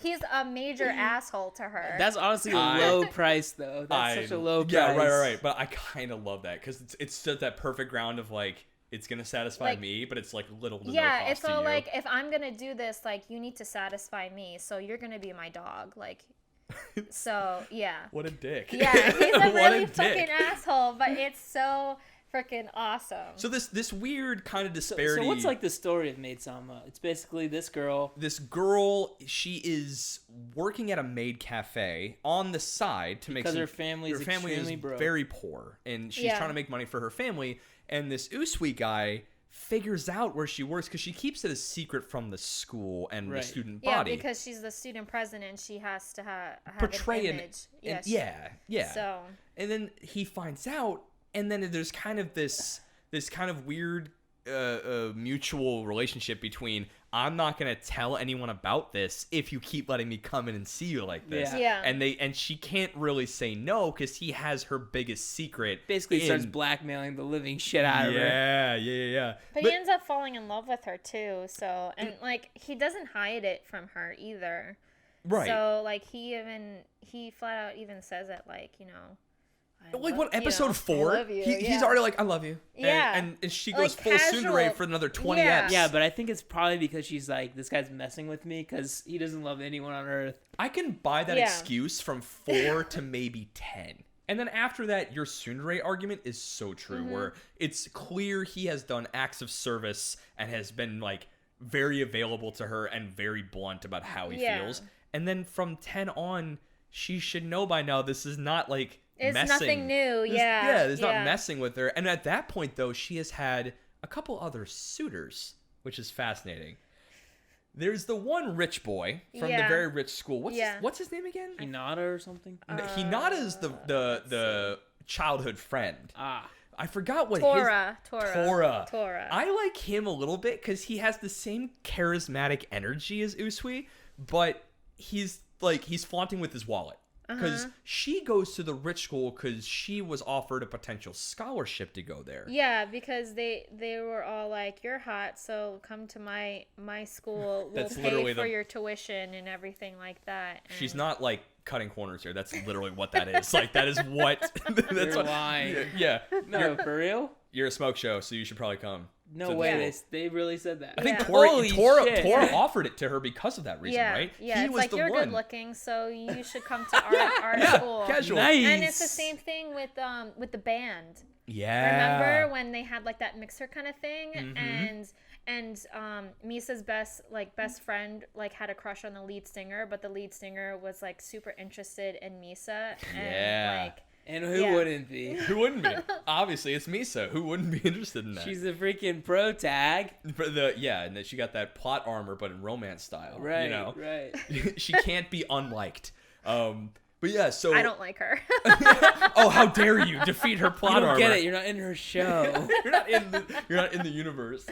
He's a major asshole to her. That's honestly a low price, though. That's such a low price. Yeah, right. But I kind of love that because it's just that perfect ground of like, it's gonna satisfy me, but it's like little to no cost to you. It's all like, if I'm gonna do this, like you need to satisfy me, so you're gonna be my dog, like. So yeah. What a dick. Yeah, he's a really fucking asshole, but it's so freaking awesome. So this weird kind of disparity. So what's like the story of Maid-Sama? It's basically this girl. She is working at a maid cafe on the side to make her family is extremely broke. Very poor, and she's trying to make money for her family. And this Usui guy figures out where she works because she keeps it a secret from the school and the student body. Yeah, because she's the student president, she has to have portray an image. Yeah. So, and then he finds out, and then there's kind of this kind of weird mutual relationship between I'm not gonna tell anyone about this if you keep letting me come in and see you like this. Yeah. And she can't really say no because he has her biggest secret. Basically starts blackmailing the living shit out of her. Yeah. But he ends up falling in love with her too. So, and like he doesn't hide it from her either. Right. So like he flat out even says it, like, you know. Like what, episode 4? I love you, He's already like, I love you. Yeah. And she goes Like full tsundere casual. for another 20 Yeah. eps. Yeah, but I think it's probably because she's like, this guy's messing with me because he doesn't love anyone on earth. I can buy that Yeah. excuse from 4 to maybe 10. And then after that, your tsundere argument is so true, where it's clear he has done acts of service and has been like very available to her and very blunt about how he feels. And then from 10 on, she should know by now this is not like It's messing. nothing new. There's not messing with her. And at that point, though, she has had a couple other suitors, which is fascinating. There's the one rich boy from the very rich school. What's his name again? Hinata or something? Hinata's the childhood friend. I forgot what Tora. I like him a little bit because he has the same charismatic energy as Usui, but he's flaunting with his wallet. Because she goes to the rich school because she was offered a potential scholarship to go there. Yeah, because they were all like, "You're hot, so come to my school. We'll pay for your tuition and everything like that." And she's not like cutting corners here. That's literally what that is. Like that is what. That's You're lying. Yeah. No, for real? You're a smoke show, so you should probably come. No way. They really said that. I think Holy Tora shit. offered it to her because of that reason, right? Yeah, he it's was like, the you're one. good looking, so you should come to our school. Casual. Nice. And it's the same thing with the band. Yeah. Remember when they had like that mixer kind of thing, and Misa's best friend like had a crush on the lead singer, but the lead singer was like super interested in Misa, and like. And who wouldn't be? Who wouldn't be? Obviously, it's Misa. Who wouldn't be interested in that? She's the freaking pro tag. And then she got that plot armor, but in romance style. Right, you know? right. She can't be unliked. But yeah, so I don't like her. oh, how dare you defeat her plot You don't armor? get it. You're not in her show. You're not in the universe.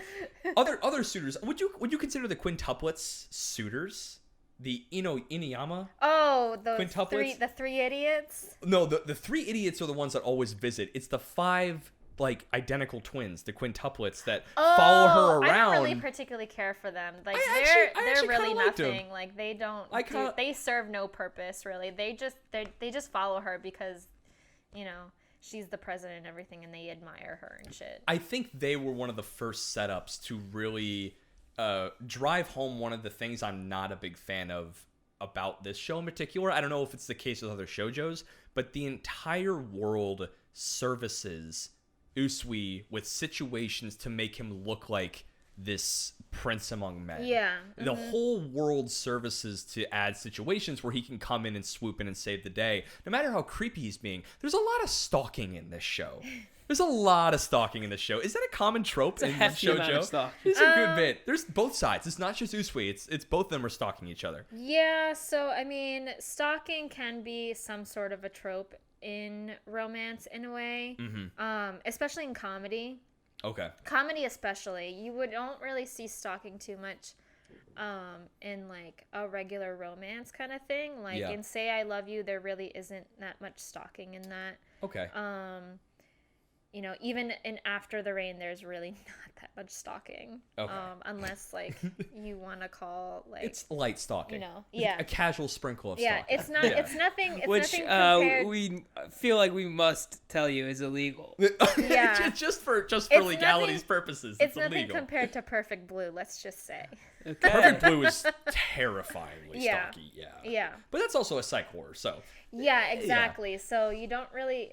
Other suitors. Would you consider the quintuplets suitors? The Inuyama? Oh, the quintuplets? three idiots? No, the 3 idiots are the ones that always visit. It's the 5 like identical twins, the quintuplets that follow her around. I don't really particularly care for them. Like I they're actually really kinda liked them. nothing. Like they don't they serve no purpose really. They just follow her because, you know, she's the president and everything, and they admire her and shit. I think they were one of the first setups to really drive home one of the things I'm not a big fan of about this show in particular. I don't know if it's the case with other shoujos, but the entire world services Usui with situations to make him look like this prince among men. Yeah. The whole world services to add situations where he can come in and swoop in and save the day. No matter how creepy he's being, there's a lot of stalking in this show. There's a lot of stalking in this show. Is that a common trope in shoujo? It's a good bit. There's both sides. It's not just Usui. It's both of them are stalking each other. Yeah, so I mean, stalking can be some sort of a trope in romance in a way, especially in comedy. Okay. Comedy especially, you don't really see stalking too much in like a regular romance kind of thing. Like in Say I Love You, there really isn't that much stalking in that. Okay. You know, even in After the Rain, there's really not that much stalking. Okay. Unless like you want to call like it's light stalking. You know, yeah, a casual sprinkle of yeah. stalking. It's not. Yeah. It's nothing. It's which nothing compared... we feel like we must tell you is illegal. Yeah, just for legality's purposes. It's illegal. nothing compared to Perfect Blue. Let's just say. Okay. Perfect Blue is terrifyingly stalky. Yeah. Yeah. But that's also a psych horror, so. Yeah, exactly. Yeah. So you don't really.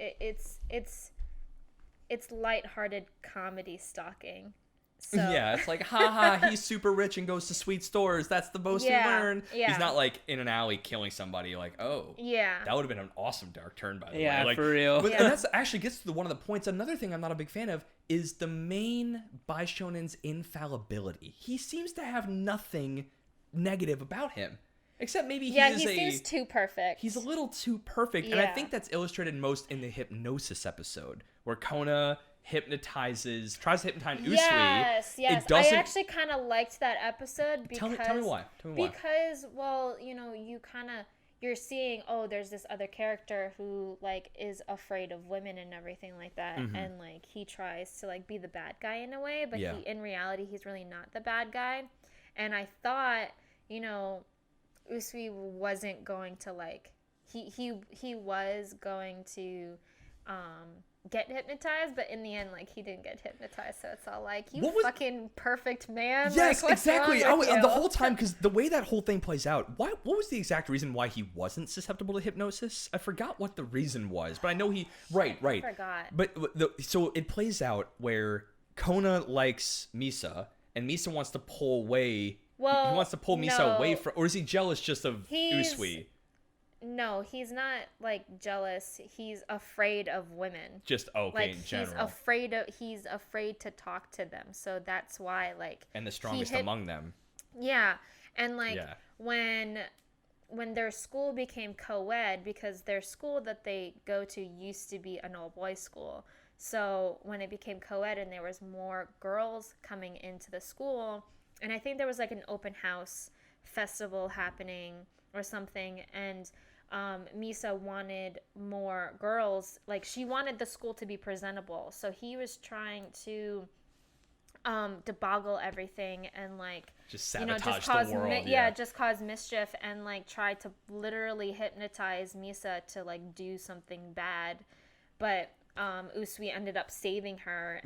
It's lighthearted comedy stalking. So. Yeah, it's like, haha, he's super rich and goes to sweet stores. That's the most we learn. Yeah. He's not like in an alley killing somebody. Like, oh, yeah, that would have been an awesome dark turn, by the way. Yeah, like, for real. But, and that's actually gets to one of the points. Another thing I'm not a big fan of is the main Baishonen's infallibility. He seems to have nothing negative about him. Except maybe he seems too perfect. He's a little too perfect. And I think that's illustrated most in the hypnosis episode, where Kona tries to hypnotize Usui. Yes. It doesn't. I actually kind of liked that episode because Tell me why. Because, well, you're seeing, oh, there's this other character who like is afraid of women and everything like that, and like he tries to like be the bad guy in a way, but in reality he's really not the bad guy. And I thought, Usui wasn't going to like he was going to get hypnotized, but in the end, like, he didn't get hypnotized, so it's all like, fucking perfect man. Yes, like, exactly. The whole time, because the way that whole thing plays out, what was the exact reason why he wasn't susceptible to hypnosis? I forgot what the reason was, but I know right. I forgot. But so it plays out where Kona likes Misa, and Misa wants to pull away. Well, he wants to pull Misa away from, or is he jealous just of Usui? No, he's not like jealous. He's afraid of women. Just like, in general. He's afraid to talk to them. So that's why like. And the strongest among them. Yeah, and like when their school became co-ed, because their school that they go to used to be an all-boys school. So when it became co-ed and there was more girls coming into the school, and I think there was like an open house festival happening or something, and Misa wanted more girls. Like, she wanted the school to be presentable, so he was trying to deboggle everything and like just sabotage just cause the world. Just cause mischief, and like try to literally hypnotize Misa to like do something bad. But Usui ended up saving her,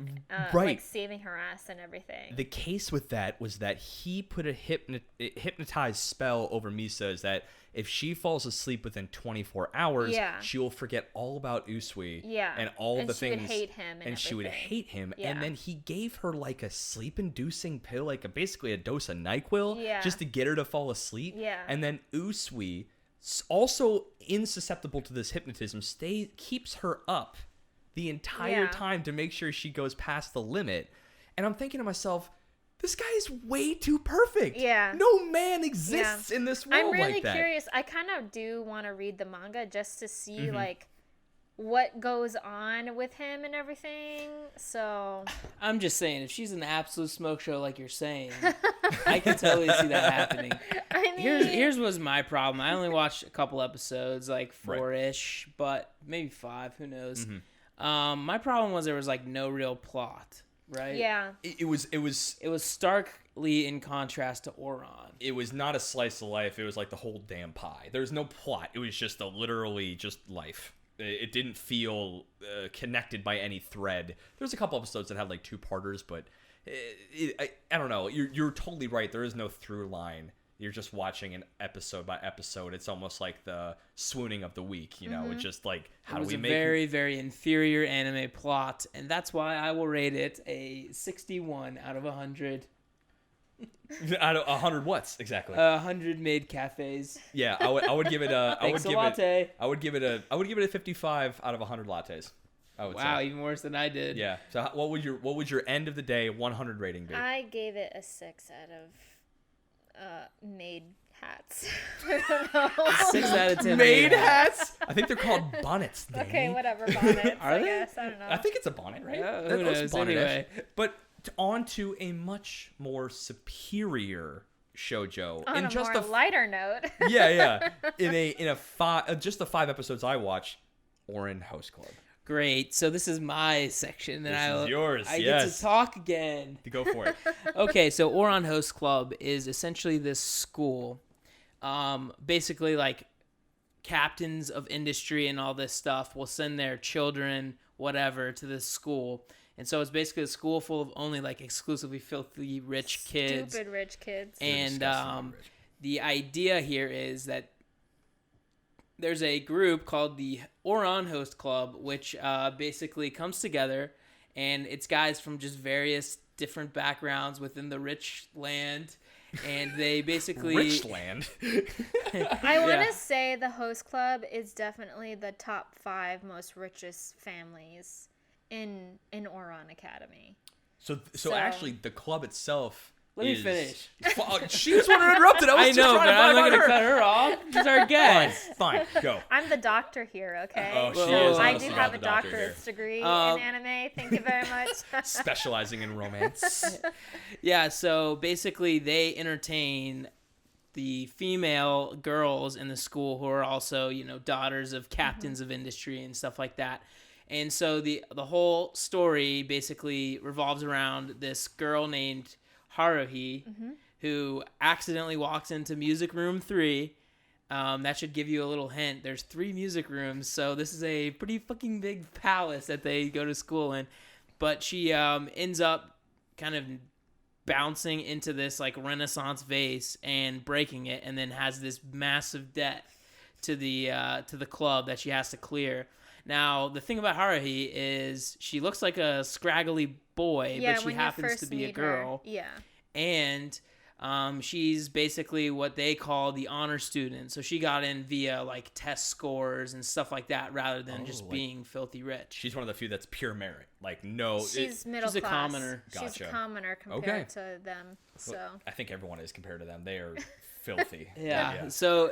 like saving her ass and everything. The case with that was that he put a hypnotized spell over Misa, is that if she falls asleep within 24 hours, she will forget all about Usui and all the things. And she would hate him. And she would hate him. Yeah. And then he gave her like a sleep-inducing pill, like basically a dose of NyQuil, just to get her to fall asleep. Yeah. And then Usui, also insusceptible to this hypnotism, keeps her up the entire time to make sure she goes past the limit. And I'm thinking to myself, this guy is way too perfect. Yeah. No man exists in this world like that. I'm really curious. I kind of do want to read the manga just to see like what goes on with him and everything. So I'm just saying, if she's an absolute smoke show like you're saying, I can totally see that happening. I mean, here's was my problem. I only watched a couple episodes, like 4-ish, but maybe 5, who knows. My problem was there was like no real plot, right? Yeah. It was starkly in contrast to Ouran. It was not a slice of life. It was like the whole damn pie. There was no plot. It was just literally just life. It didn't feel connected by any thread. There's a couple episodes that had like 2-parters, but I don't know. You're totally right. There is no through line. You're just watching an episode by episode. It's almost like the swooning of the week, It's just like, how do we make it? It was a very, very inferior anime plot, and that's why I will rate it a 61 out of 100. Out of 100 what's exactly? 100 maid cafes. Yeah, I would give it a. Thanks a latte. I would give it a 55 out of 100 lattes. Wow, even worse than I did. Yeah. So what would your end of the day 100 rating be? I gave it a 6 out of maid hats. I don't know. 6 out of 10 maid hats? I think they're called bonnets. Danny. Okay, whatever, bonnets. Are they? Guess. I don't know. I think it's a bonnet, right? Yeah, who knows? Anyway. But on to a much more superior shoujo. On a more lighter note. Yeah. Just the 5 episodes I watched, Ouran Host Club. Great. So this is my section, and this is yours. I get to talk again. Go for it. Okay, so Ouran Host Club is essentially this school, basically like captains of industry and all this stuff will send their children, whatever, to this school. And so it's basically a school full of only like exclusively filthy rich kids. Stupid rich kids. And the idea here is that there's a group called the Ouran Host Club, which basically comes together, and it's guys from just various different backgrounds within the rich land, and they basically... Rich land? I want to say the Host Club is definitely the top 5 most richest families in Ouran Academy. So actually, the club itself Let me finish. She was the one who interrupted. I was I just know, trying but to I'm find not going to her. cut her off. She's our guest. Fine, go. I'm the doctor here, okay? Oh, she Whoa. is. I honestly do not have the a doctor doctorate degree in Um, anime. Thank you very much. Specializing in romance. Yeah, so basically they entertain the female girls in the school who are also, you know, daughters of captains of industry and stuff like that. And so the whole story basically revolves around this girl named Haruhi who accidentally walks into music room 3. That should give you a little hint. There's 3 music rooms, so this is a pretty fucking big palace that they go to school in. But she ends up kind of bouncing into this like Renaissance vase and breaking it, and then has this massive debt to the club that she has to clear. Now, the thing about Haruhi is she looks like a scraggly boy, Yeah, but she when you happens first to be a meet her. girl. Yeah. And she's basically what they call the honor student. So she got in via like test scores and stuff like that, rather than just like- being filthy rich. She's one of the few that's pure merit. Like, no. She's middle she's a class. commoner. She's Gotcha. a commoner compared to them. So I think everyone is compared to them. They are filthy. Yeah. So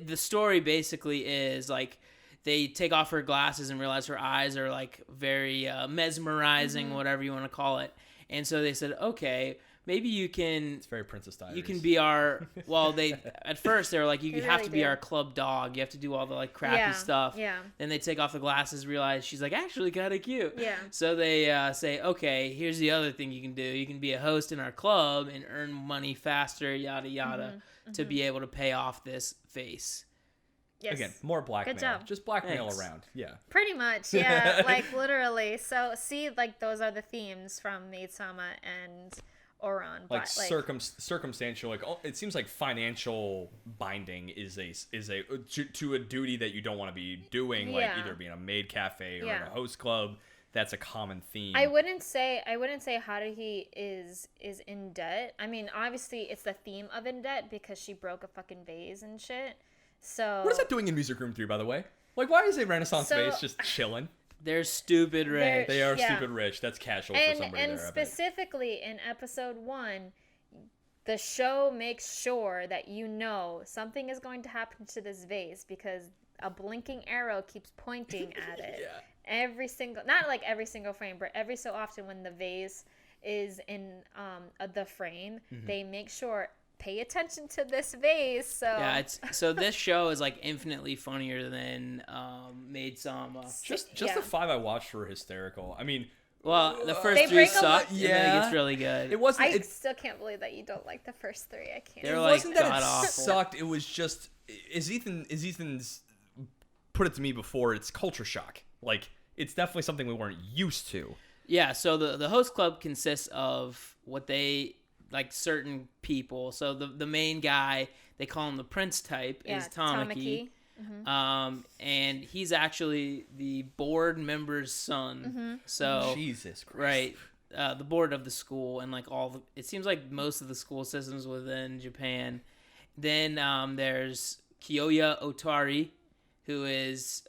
the story basically is like they take off her glasses and realize her eyes are like very mesmerizing, whatever you want to call it. And so they said, okay, maybe you can. It's very Princess Diaries. You can be our. Well, they at first they were like, you They have really to be do. our club dog. You have to do all the like crappy stuff. Yeah. Then they take off the glasses, realize she's like actually kind of cute. Yeah. So they say, okay, here's the other thing you can do. You can be a host in our club and earn money faster, yada yada, to be able to pay off this face. Yes. Again, more blackmail. Good job. Just blackmail Thanks. around. Yeah. Pretty much, yeah, like literally. So see, like those are the themes from Maid-Sama and Ouran. Like, but, circumstantial, like it seems like financial binding is a to a duty that you don't want to be doing, like Yeah. either being a maid cafe or in Yeah. a host club. That's a common theme. I wouldn't say Haruhi is in debt. I mean, obviously it's the theme of in debt because she broke a fucking vase and shit. So What is that doing in Music Room 3, by the way? Like, why is a Renaissance So- vase just chilling? They're stupid rich. They are Yeah. stupid rich. That's casual for And somebody there. I bet. specifically in episode 1, the show makes sure that you know something is going to happen to this vase because a blinking arrow keeps pointing at it. Yeah. Every single, not like every single frame, but every so often when the vase is in the frame, they make sure pay attention to this vase. So Yeah, so this show is like infinitely funnier than Maid-Sama. Just yeah. the 5 I watched were hysterical. I mean, Well, the first They 3 break up suck, with- and then it Yeah. gets really good. it wasn't. I It, still can't believe that you don't like the first 3. I can't. They're it like wasn't that it god-awful. sucked. It was just as Ethan's put it to me before. It's culture shock. Like, it's definitely something we weren't used to. Yeah, so the host club consists of what they like certain people. So the main guy, they call him the prince type, is Tamaki. And he's actually the board member's son. So Jesus Christ. right, the board of the school and like it seems like most of the school systems within Japan. Then there's Kiyoya Otari, who is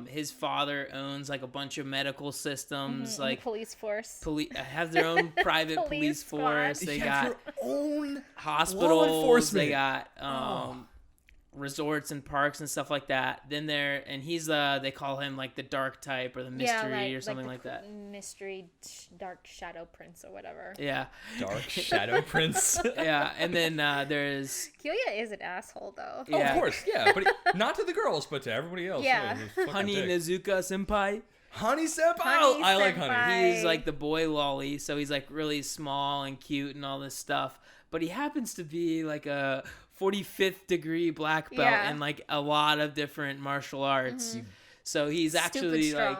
his father owns like a bunch of medical systems, like police force. have their own private Police police squad. force. They You got have your own hospitals. law enforcement. They got resorts and parks and stuff like that. Then he's they call him like the dark type or the mystery or something like that. Mystery, dark shadow prince or whatever. Yeah, Dark Shadow Prince. yeah. And then there's Kyoya is an asshole though. Oh, Yeah. of course, yeah, but not to the girls, but to everybody else. Yeah. he's a fucking Honey dick. Nezuka Senpai. Honey Senpai. Honey I like Senpai. Honey. He's like the boy lolly, so he's like really small and cute and all this stuff. But he happens to be like a 45th degree black belt Yeah. in like a lot of different martial arts. So he's actually Stupid like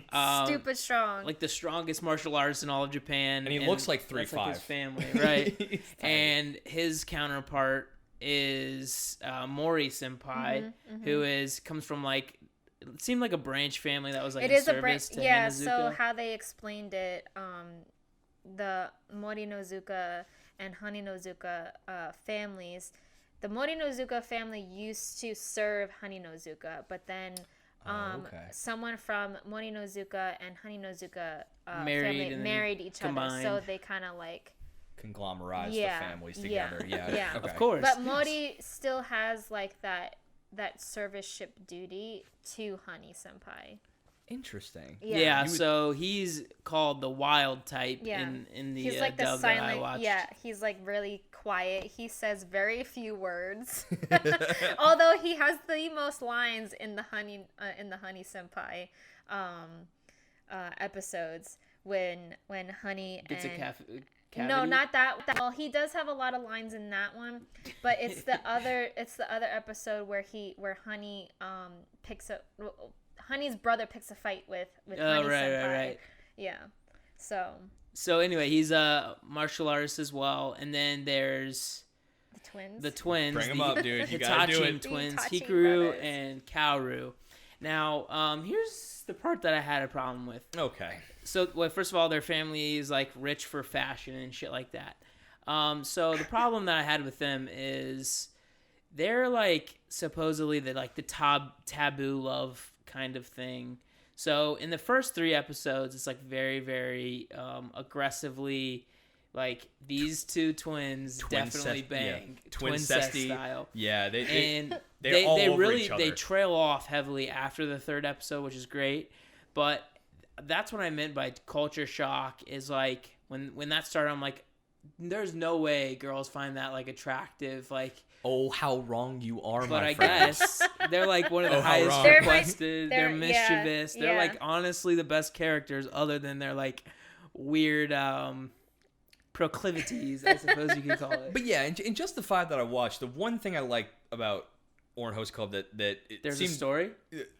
strong. Stupid strong. like the strongest martial artist in all of Japan. And he looks like that's 3'5". like his family, right? He's tiny. And his counterpart is Mori Senpai, who comes from like it seemed like a branch family that was like it in is a branch. service to Yeah. Hanazuka. So how they explained it, the Morinozuka and Haninozuka families. The Morinozuka family used to serve Haninozuka, but then okay. someone from Morinozuka and Haninozuka Married family and married each other. So combined. they kind of like conglomerize Yeah, the families yeah, together. Yeah, yeah. Okay. Of course. But Mori still has like that service ship duty to Honey Senpai. Interesting. Yeah, You would- so he's called the wild type Yeah. in the He's like the dub that I silent. watched. Yeah, he's like really quiet. He says very few words. Although he has the most lines in the Honey Senpai episodes when Honey Gets a and cavity. no, not that. Well, he does have a lot of lines in that one, but it's the other episode where Honey picks up Honey's brother picks a fight with Honey Senpai. Right. Yeah. So anyway, he's a martial artist as well, and then there's the twins. Bring 'em up, dude. You gotta do Hitachi it. twins, Hitachi Hikaru brothers. and Kaoru. Now, here's the part that I had a problem with. Okay. So, well, first of all, their family is like rich for fashion and shit like that. So the problem that I had with them is they're like supposedly the taboo love kind of thing. So in the first 3 episodes, it's like very, very aggressively like these two twins definitely bang, twin style. Yeah, They all over really each other. they trail off heavily after the 3rd episode, which is great. But that's what I meant by culture shock is like when that started, I'm like, there's no way girls find that like attractive, like. Oh, how wrong you are, But my I friend. guess they're like one of the Oh, how highest wrong. requested. They're yeah, mischievous. They're yeah. like honestly the best characters, other than their like weird proclivities, I suppose you could call it. But yeah, in just the 5 that I watched, the one thing I like about Ouran Host Club that it There's seemed, a story.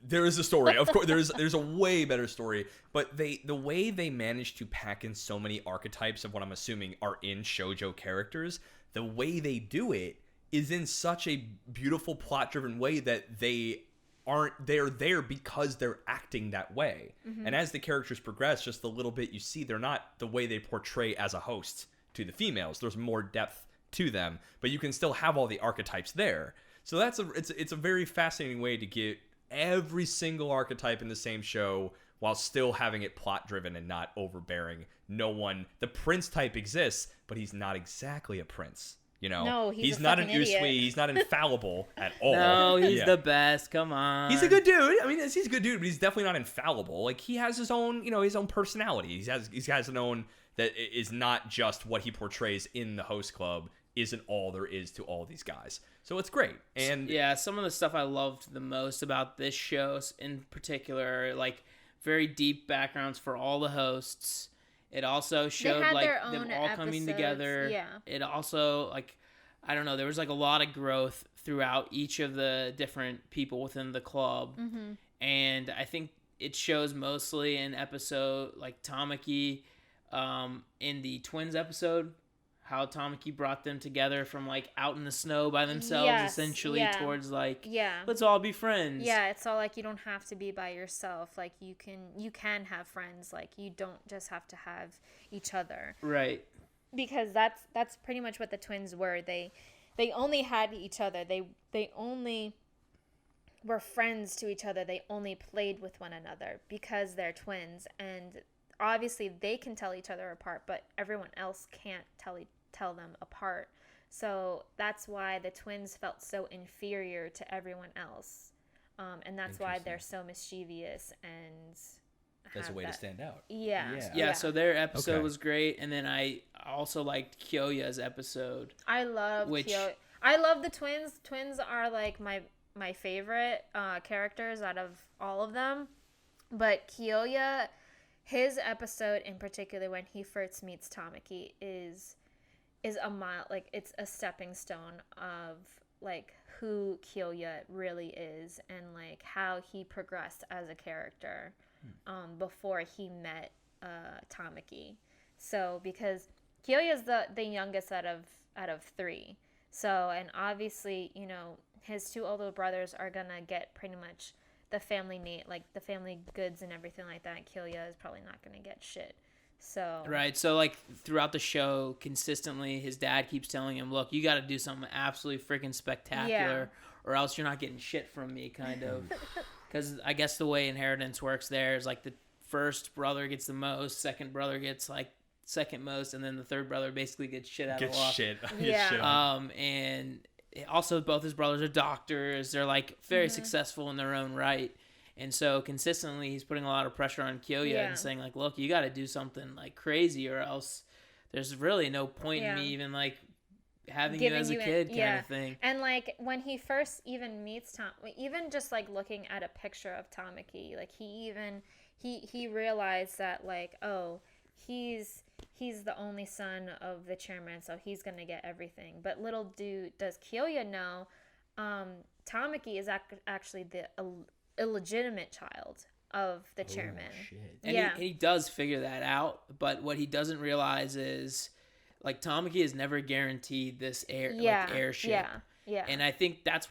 There is a story, of course. There's a way better story, but the way they managed to pack in so many archetypes of what I'm assuming are in shoujo characters, the way they do it is in such a beautiful plot-driven way that they're there because they're acting that way. And as the characters progress, just the little bit you see, they're not the way they portray as a host to the females. There's more depth to them, but you can still have all the archetypes there. So it's a very fascinating way to get every single archetype in the same show while still having it plot-driven and not overbearing. The prince type exists, but he's not exactly a prince. You know, No, he's a not an fucking idiot. Usui. He's not infallible at all. No, he's Yeah. the best. Come on. He's a good dude. I mean, he's a good dude, but he's definitely not infallible. Like he has his own, his own personality. He has an own that is not just what he portrays in the host club. Isn't all there is to all these guys. So it's great. And yeah, some of the stuff I loved the most about this show in particular, like very deep backgrounds for all the hosts. It also showed had like their them own all coming episodes, together. yeah. It also like I don't know, there was like a lot of growth throughout each of the different people within the club. Mm-hmm. And I think it shows mostly in episode like Tamaki in the twins episode, how Tamaki brought them together from like out in the snow by themselves, Yes, essentially yeah. towards like Yeah. let's all be friends. Yeah, it's all like you don't have to be by yourself. Like you can have friends. Like you don't just have to have each other. Right. Because that's pretty much what the twins were. They only had each other. They only were friends to each other. They only played with one another because they're twins. And obviously they can tell each other apart, but everyone else can't tell them apart. So that's why the twins felt so inferior to everyone else. And that's why they're so mischievous and that's a way that. to stand out. Yeah, so their episode Okay. was great, and then I also liked Kyoya's episode. I love Which- I love the twins. Twins are like my favorite characters out of all of them. But Kyoya, his episode in particular when he first meets Tamaki is it's a stepping stone of like who Kyoya really is and like how he progressed as a character before he met Tamaki. So because Kyoya is the youngest out of 3. So and obviously, his 2 older brothers are gonna get pretty much the family the family goods and everything like that. Kyoya is probably not gonna get shit. So Right, so like throughout the show, consistently, his dad keeps telling him, "Look, you got to do something absolutely freaking spectacular, or else you're not getting shit from me." Kind of, because I guess the way inheritance works there is like the first brother gets the most, second brother gets like second most, and then the third brother basically gets shit out of Get luck. shit. Yeah. Get shit on. And also both his brothers are doctors. They're like very successful in their own right. And so consistently he's putting a lot of pressure on Kyoya and saying like, look, you got to do something like crazy or else there's really no point in me even like having you as a kid kind of thing. And like when he first even meets Tom, even just like looking at a picture of Tamaki, like he realized that like, oh, he's the only son of the chairman, so he's gonna get everything. But little does Kyoya know, Tamaki is actually the illegitimate child of the chairman. Shit. And he does figure that out, but what he doesn't realize is like Tamaki is never guaranteed this heirship. Yeah. And I think that's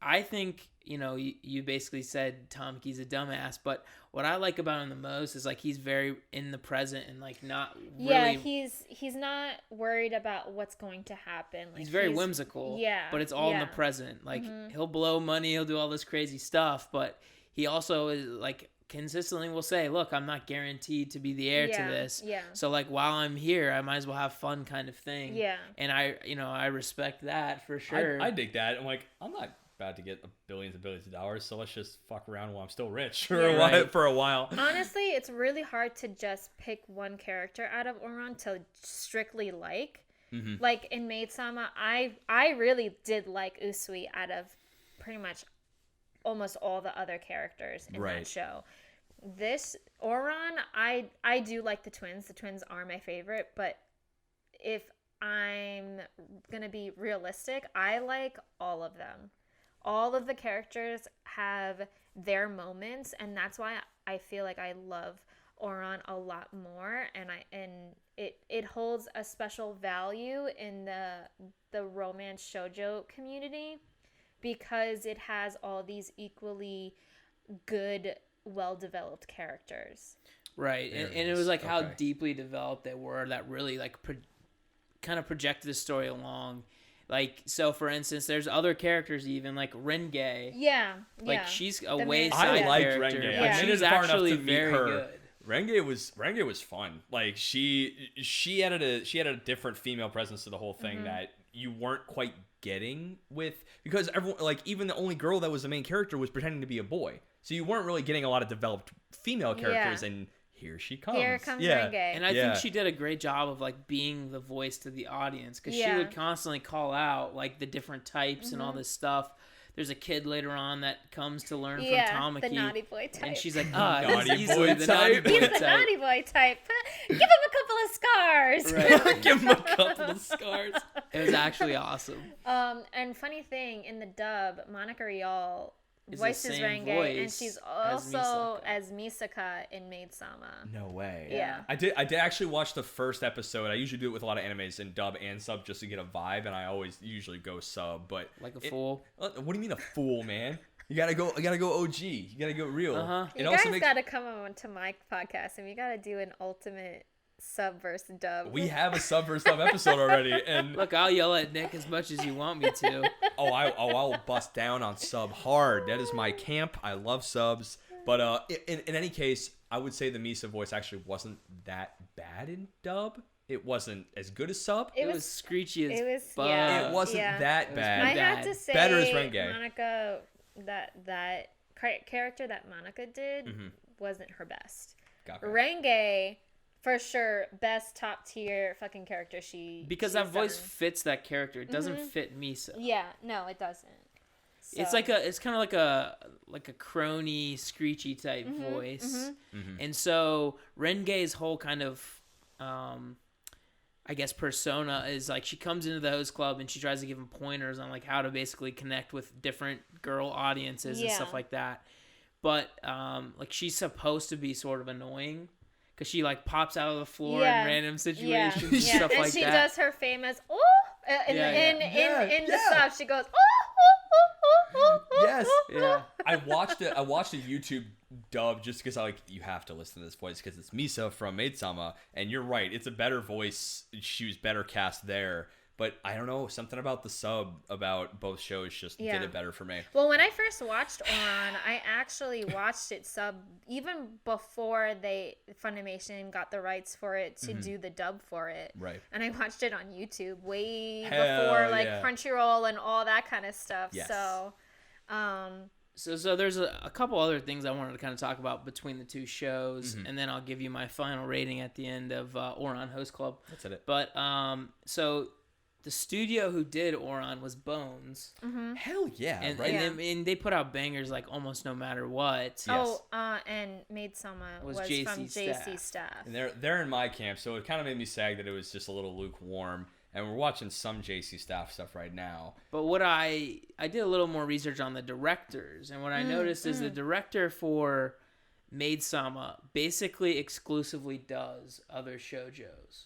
I think, you know, you basically said Tamaki's a dumbass, but what I like about him the most is like he's very in the present and like not really. Yeah, he's not worried about what's going to happen. Like, he's very whimsical. Yeah. But it's all in the present. Like he'll blow money, he'll do all this crazy stuff, but he also is like consistently will say, look, I'm not guaranteed to be the heir to this. Yeah. So like while I'm here, I might as well have fun kind of thing. Yeah. And I respect that for sure. I dig that. I'm like, I'm not about to get billions and billions of dollars, so let's just fuck around while I'm still rich for a while. Honestly, it's really hard to just pick one character out of Ouran to strictly like. Like in Maid-Sama, I really did like Usui out of pretty much almost all the other characters in that show. This Ouran, I do like the twins. The twins are my favorite, but if I'm gonna be realistic, I like all of them. All of the characters have their moments, and that's why I feel like I love Ouran a lot more, and it holds a special value in the romance shoujo community because it has all these equally good, well-developed characters. Right, and it was like how deeply developed they were that really like kind of projected the story along. Like, so for instance, there's other characters even like Renge. Yeah. Like she's a wayside character. I liked Renge. Yeah. She's actually very good. Renge was fun. Like she added a different female presence to the whole thing that you weren't quite getting because everyone, like even the only girl that was the main character was pretending to be a boy. So you weren't really getting a lot of developed female characters and here she comes. Here comes Renge. And I think she did a great job of like being the voice to the audience because she would constantly call out like the different types and all this stuff. There's a kid later on that comes to learn from Tamaki. The naughty boy type. And she's like, naughty boy type. He's the naughty boy type. Give him a couple of scars. Right. Give him a couple of scars. It was actually awesome. And funny thing, in the dub, Monica Rial voices Renge, and she's also as Misaka in Maid-Sama. No way. Yeah. I did actually watch the first episode. I usually do it with a lot of animes in dub and sub just to get a vibe, and I always usually go sub, but like a fool. What do you mean a fool, man? You gotta go OG. You gotta go real. You guys gotta come on to my podcast and we gotta do an ultimate sub versus dub. We have a sub versus dub episode already, and look, I'll yell at Nick as much as you want me to. I'll bust down on sub hard. That is my camp. I love subs, but in any case, I would say the Misa voice actually wasn't that bad in dub. It wasn't as good as sub. It was screechy as fuck. It wasn't that bad. I have to say, better as Renge. Monica, that character that Monica did wasn't her best. Renge, for sure, best top tier fucking character because that voice fits that character. It doesn't fit Misa. Yeah, no, it doesn't. So. It's kind of like a crony, screechy type voice, and so Renge's whole kind of, I guess, persona is like she comes into the host club and she tries to give him pointers on like how to basically connect with different girl audiences and stuff like that. But like she's supposed to be sort of annoying. Because she, like, pops out of the floor in random situations and stuff like that. And she does her famous, in the stuff. She goes, Yes. Yeah. I watched a YouTube dub just because you have to listen to this voice because it's Misa from Maid-Sama. And you're right. It's a better voice. She was better cast there. But I don't know, something about the sub about both shows just did it better for me. Well, when I first watched Ouran, I actually watched it sub even before Funimation got the rights for it to do the dub for it. Right. And I watched it on YouTube way Hell before like yeah. Crunchyroll and all that kind of stuff. Yes. So there's a couple other things I wanted to kind of talk about between the two shows, and then I'll give you my final rating at the end of Ouran Host Club. That's it. But so the studio who did Ouran was Bones. Hell yeah, And, right? and they put out bangers like almost no matter what. Yes. Oh, and Maid-Sama was from JC Staff. And they're in my camp, so it kind of made me sad that it was just a little lukewarm. And we're watching some JC Staff stuff right now. But what I did a little more research on the directors, and what I noticed is the director for Maid-Sama basically exclusively does other shoujos.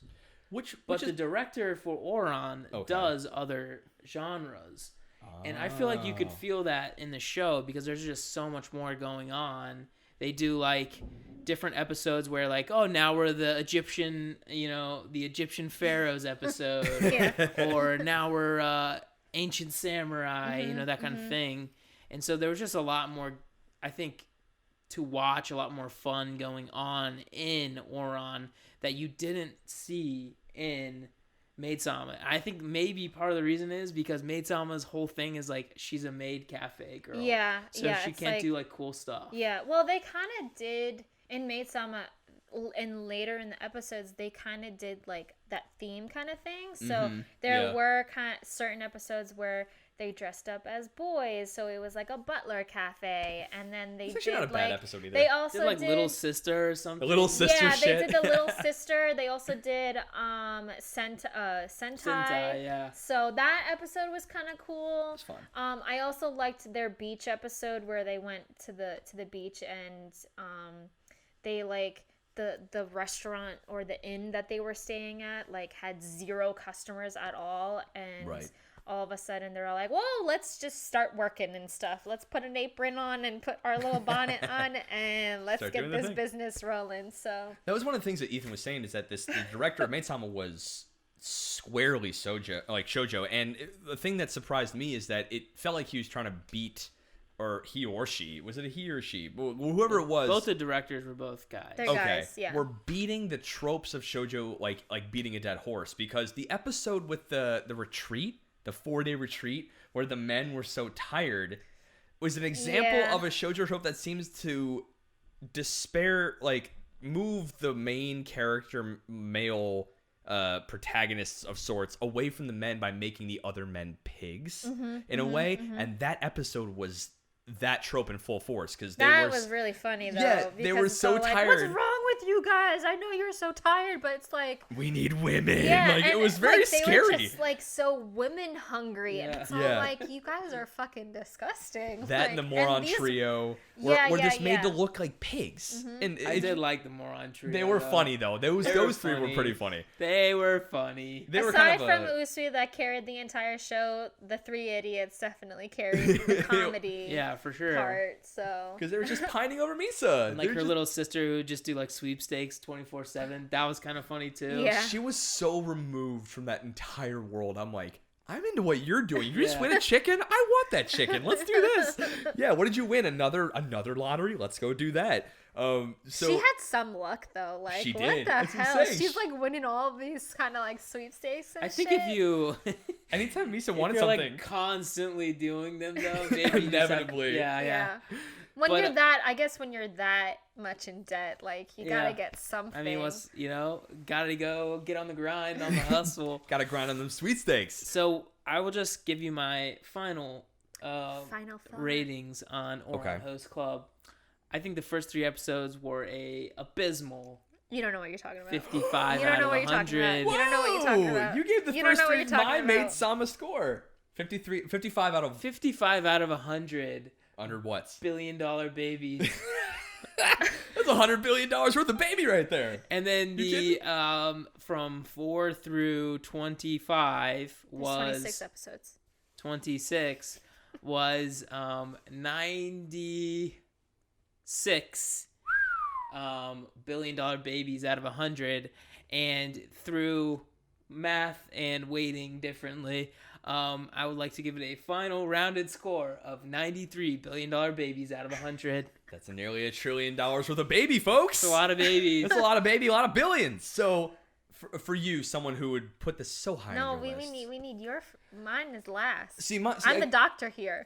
But the director for Ouran does other genres. And I feel like you could feel that in the show because there's just so much more going on. They do like different episodes where like, oh, now we're the Egyptian, the Egyptian pharaohs episode. Or now we're ancient samurai, that kind of thing. And so there was just a lot more, I think, to watch, a lot more fun going on in Ouran that you didn't see in Maid-Sama. I think maybe part of the reason is because Maid-Sama's whole thing is like she's a maid cafe girl. Yeah, so she can't do like cool stuff. Yeah, well, they kind of did in Maid-Sama, and later in the episodes, they kind of did like that theme kind of thing. So there were kind of certain episodes where they dressed up as boys, so it was like a butler cafe, and then they did not a like bad episode either. they also did like did, Little Sister or something. A Little Sister shit. Yeah, they did the Little Sister. They also did Sentai. Yeah. So that episode was kind of cool. It's fun. I also liked their beach episode where they went to the beach and they like the restaurant or the inn that they were staying at like had 0 customers at all, and all of a sudden they're all like, whoa, let's just start working and stuff. Let's put an apron on and put our little bonnet on and let's get this business rolling. So that was one of the things that Ethan was saying, is that the director of Maid-Sama was squarely shoujo, and the thing that surprised me is that it felt like he was trying to beat, or he or she, was it a he or she? Whoever it was. Both the directors were both guys. They're guys, yeah. We're beating the tropes of shoujo like beating a dead horse, because the episode with the retreat, the 4-day retreat, where the men were so tired, was an example of a shoujo trope that seems to move the main character male protagonists of sorts away from the men by making the other men pigs in a way. And that episode was that trope in full force, because that was really funny though. Yeah, they were so tired. What's wrong with you guys? I know you're so tired, but it's like we need women. Yeah, it was very scary. They were just like so women hungry, and it's all like, you guys are fucking disgusting. That and the moron trio were just made to look like pigs. And I did like the moron trio. They were funny though. Those three were pretty funny. They were funny. Aside from Usui that carried the entire show, the 3 idiots definitely carried the comedy. Yeah, for sure. Part, so because they were just pining over Misa, and like her little sister who would just do like sweepstakes 24/7. That was kind of funny too. Yeah, she was so removed from that entire world. I'm like, I'm into what you're doing. You just win a chicken. I want that chicken. Let's do this. Yeah. What did you win? Another lottery. Let's go do that. So she had some luck though. Like, she what did. the hell? She's like winning all of these kind of like sweepstakes and I think shit. if you anytime Misa wanted you're something, like constantly doing them though, maybe inevitably. Yeah. When you're that much in debt, like you gotta get something. I mean, gotta go get on the grind, on the hustle. Gotta grind on them sweepstakes. So I will just give you my final ratings on Ouran Host Club. I think the first 3 episodes were abysmal. You don't know what you're talking about. 55 out of 100. You don't know what you're talking about. You gave the first 3 my Maid-Sama score. 55 out of 100. Under what? $1 billion babies. That's $100 billion worth of baby right there. And then the from 4 through 25 was 26 episodes. 26 was 96 $1 billion babies out of 100, and through math and weighting differently, I would like to give it a final rounded score of $93 billion babies out of 100. That's nearly $1 trillion worth of baby, folks. That's a lot of babies. That's a lot of baby, a lot of billions. So for you, someone who would put this so high on your list. we need your. Mine is last. See, I'm the doctor here.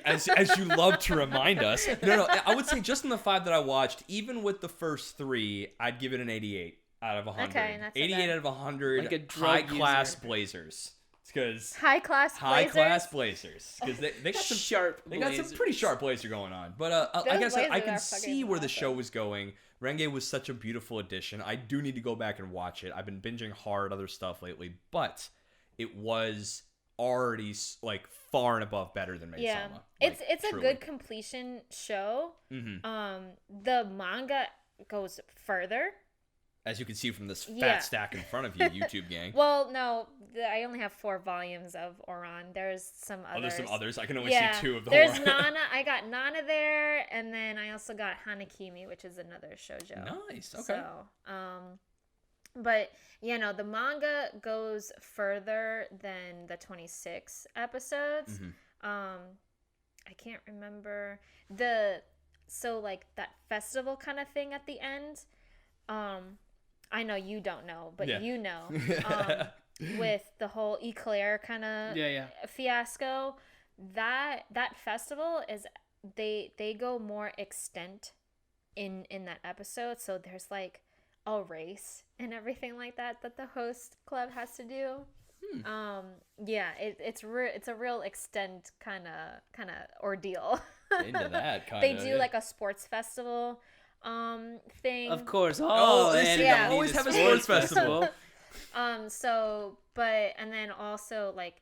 As you love to remind us. No, I would say just in the 5 that I watched, even with the first 3, I'd give it an 88 out of 100. Okay, that's 88 out of 100. Like a drug high-class user. Blazers. Because High-class Blazers. Because they got some sharp. They got some pretty sharp Blazer going on. But like I said, I can Blazers are see fucking where the awesome. show was going. Renge was such a beautiful addition. I do need to go back and watch it. I've been binging hard other stuff lately, but it was already like far and above better than Maid-Sama. Yeah, Like, it's a truly. good completion show. The manga goes further. As you can see from this fat Yeah. stack in front of you, YouTube gang. Well, no, I only have 4 volumes of Ouran. There's some others. Oh, there's some others. I can only Yeah, see 2 of the there's horror. Nana. I got Nana there, and then I also got Hanakimi, which is another shoujo. Nice. Okay. So, but the manga goes further than the 26 episodes. I can't remember like that festival kind of thing at the end. I know you don't know, but Yeah. you know, with the whole Eclair kind of fiasco, that festival is they go more extent in that episode. So there's like a race and everything like that the host club has to do. It's a real extent kind of ordeal. Into that kind They do like a sports festival thing. Of course. They yeah. always have a sports festival. And then also like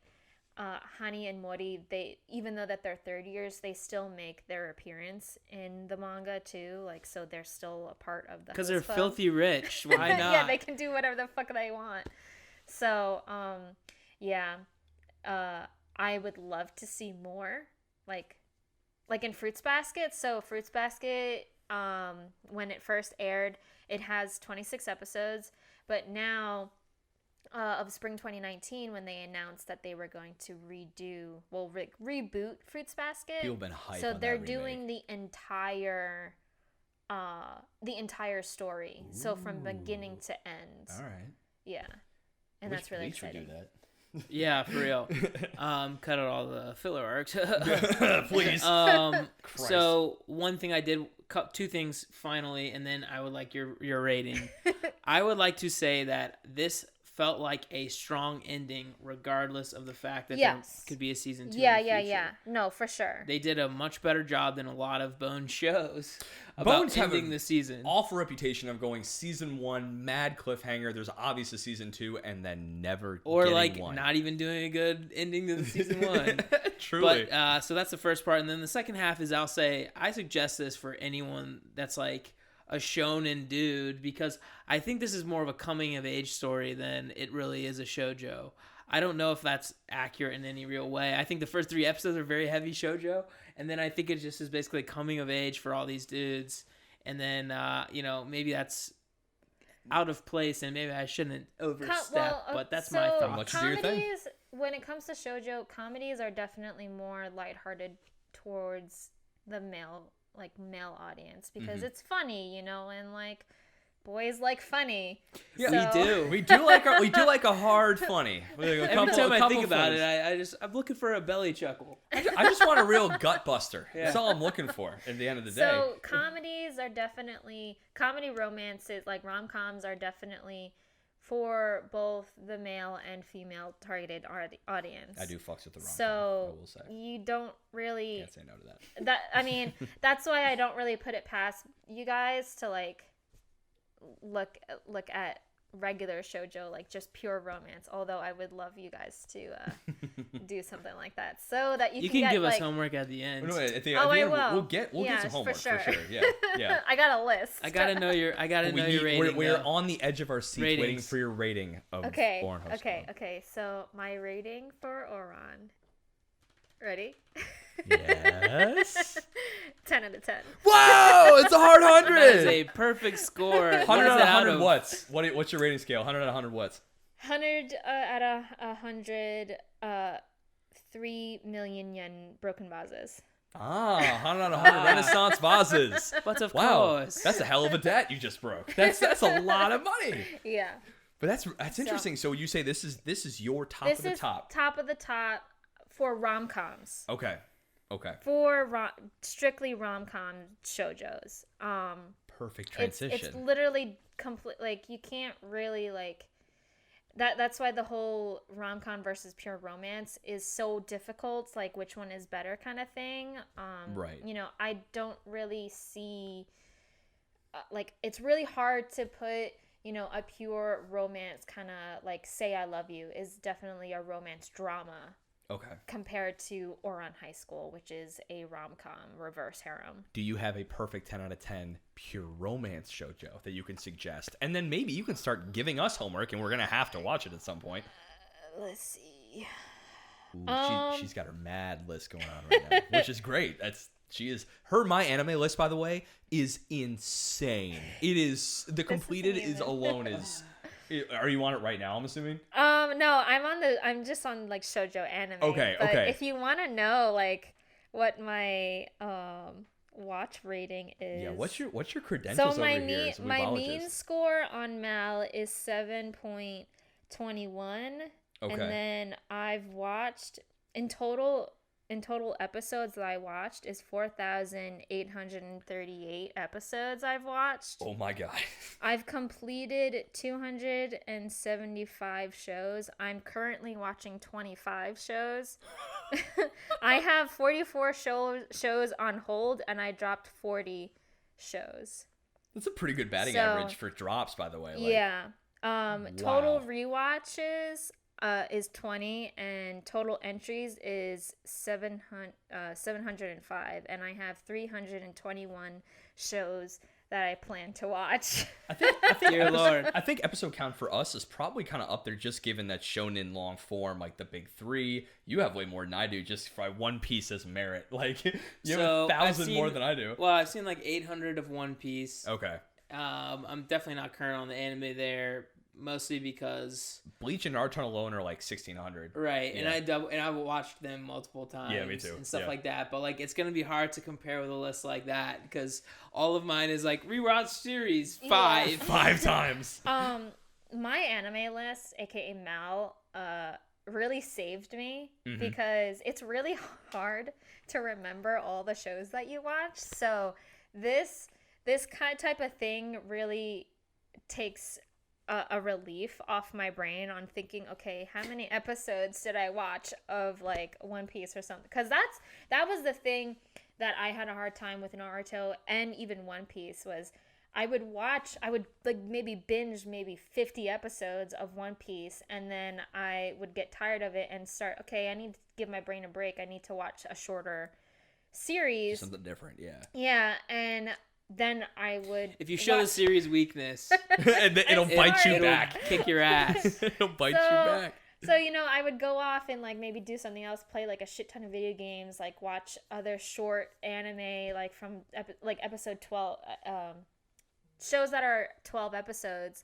Hani and Mori, they, even though that they're third years, they still make their appearance in the manga too. Like, so they're still a part of the Because host they're club. filthy rich. Why not? Yeah, they can do whatever the fuck they want. So, I would love to see more, like in Fruits Basket. So Fruits Basket, when it first aired, it has 26 episodes, but now of spring 2019, when they announced that they were going to reboot Fruits Basket. People have been hyped So on they're that doing the entire story. So from beginning to end. All right. Yeah. And that's really exciting. Should do that. Yeah, for real. Cut out all the filler arcs. Please. So one thing I did, 2 things finally, and then I would like your rating. I would like to say that this felt like a strong ending, regardless of the fact that there could be a season 2. Yeah. No, for sure. They did a much better job than a lot of Bone shows about Bones have ending the season. Awful reputation of going season 1 mad cliffhanger. There's obviously season 2, and then never Or getting like one. not even doing a good ending to the season 1. Truly. But so that's the first part, and then the second half is I suggest this for anyone that's like a shonen dude, because I think this is more of a coming of age story than it really is a shoujo. I don't know if that's accurate in any real way. I think the first 3 episodes are very heavy shoujo, and then I think it just is basically coming of age for all these dudes. And then maybe that's out of place, and maybe I shouldn't overstep. But that's my thought. Let you do your thing. Comedies, when it comes to shoujo, comedies are definitely more lighthearted towards the male audience, because it's funny, and like boys like funny. Yeah, so. We do. We do like a hard funny. Every time I think about it, I'm looking for a belly chuckle. I just want a real gut buster. That's all I'm looking for at the end of the day. So comedies are definitely romances, like rom-coms are definitely for both the male and female targeted audience. I do fucks with the rom-com, So I will say. you don't really Can't say no to that. That's why I don't really put it past you guys to like look at regular shoujo, like just pure romance, although I would love you guys to do something like that, so that you can get, give us like, homework at the end. No, at the I end, will. We'll get some homework for sure. Yeah. I got a list. I gotta know your rating. We're on the edge of our seats Ratings. waiting for your rating of Okay. Ouran Host Club. Okay. So my rating for Ouran. Ready? Yes. 10 out of 10. Whoa! It's a hard 100. That is a perfect score. 100 out of 100 what's? What's your rating scale? 100 out of 100 what's? 100 out of 100, 3 million yen broken vases. 100 out of 100 Renaissance vases. But of Wow, course. that's a hell of a debt you just broke. That's a lot of money. Yeah. But that's interesting. So you say this is your top This of the is top. top of the top for rom-coms. Okay. For strictly rom-com shoujos. Perfect transition. It's literally complete. Like, you can't really like that. That's why the whole rom-com versus pure romance is so difficult. Like, which one is better, kind of thing. Right. You know, I don't really see. Like, it's really hard to put. You know, a pure romance kind of like Say I Love You is definitely a romance drama. Okay. Compared to Ouran High School, which is a rom-com reverse harem. Do you have a perfect 10 out of 10 pure romance shoujo that you can suggest? And then maybe you can start giving us homework, and we're gonna have to watch it at some point. Let's see. Ooh, she's got her mad list going on right now, which is great. Her My Anime list, by the way, is insane. It is the completed is alone is. Are you on it right now? I'm assuming. No, I'm just on like Shoujo Anime. Okay, but okay. If you want to know like what my watch rating is. Yeah, what's your credentials so my over here as a my weebologist? mean score on Mal is 7.21. Okay. And then I've watched in total episodes that I watched is 4,838 episodes I've watched. Oh my god. I've completed 275 shows. I'm currently watching 25 shows. I have 44 shows on hold, and I dropped 40 shows. That's a pretty good batting average for drops, by the way. Yeah. Total wow. rewatches is 20, and total entries is 705, and I have 321 shows that I plan to watch. I think Dear Lord. I think episode count for us is probably kind of up there, just given that shonen long form, like the big three. You have way more than I do, just for One Piece as merit. Like you have 1,000 more than I do. Well, I've seen like 800 of One Piece. Okay. I'm definitely not current on the anime there, mostly because Bleach and Naruto alone are like 1,600. right, Yeah. and I've watched them multiple times. Yeah, me too. And stuff Yeah. like that. But like, it's gonna be hard to compare with a list like that because all of mine is like rewatch series 5. Yeah. 5 times. My anime list, aka Mal, really saved me Mhm. because it's really hard to remember all the shows that you watch. So this type of thing really takes a relief off my brain on thinking, okay, how many episodes did I watch of like One Piece or something? Because that was the thing that I had a hard time with Naruto and even One Piece was I would like maybe binge maybe 50 episodes of One Piece, and then I would get tired of it and start, okay, I need to give my brain a break. I need to watch a shorter series. Something different, yeah. Yeah, and then I would. If you show the series weakness, And then it'll bite you it'll back. kick your ass. It'll bite you back. So, you know, I would go off and like maybe do something else, play like a shit ton of video games, like watch other short anime, like from like episode 12, shows that are 12 episodes.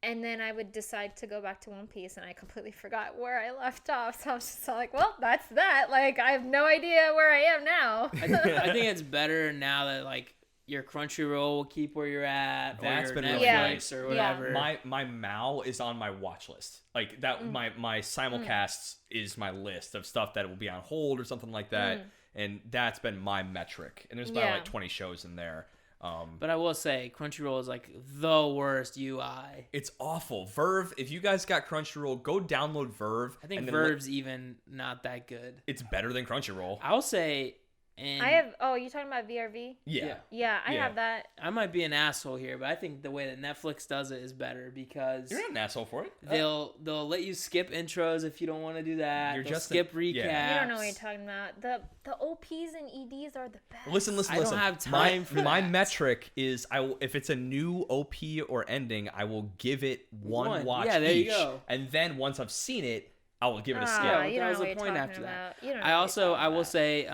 And then I would decide to go back to One Piece, and I completely forgot where I left off. So I was just like, well, that's that. Like, I have no idea where I am now. I think it's better now that like your Crunchyroll will keep where you're at, That's or your been Netflix really nice. or whatever. My Mao is on my watch list. Like that, my simulcasts is my list of stuff that will be on hold or something like that, and that's been my metric. And there's about like 20 shows in there. But I will say, Crunchyroll is like the worst UI. It's awful. Verve, if you guys got Crunchyroll, go download Verve. I think and then Verve's even not that good. it's better than Crunchyroll. I'll say, and I have. Oh, you talking about VRV? Yeah. Yeah, I Yeah. have that. I might be an asshole here, but I think the way that Netflix does it is better because You're not an asshole for it. they'll let you skip intros if you don't want to do that. You're They'll just skip recaps. You don't know what you're talking about. The OPs and EDs are the best. Listen. I don't have time for my that. metric is if it's a new OP or ending, I will give it one watch Yeah, there each, you go. and then once I've seen it, I will give it a skip. Yeah, you that don't was know the what you're point talking after about. that. You don't know I what also you're talking I will about. say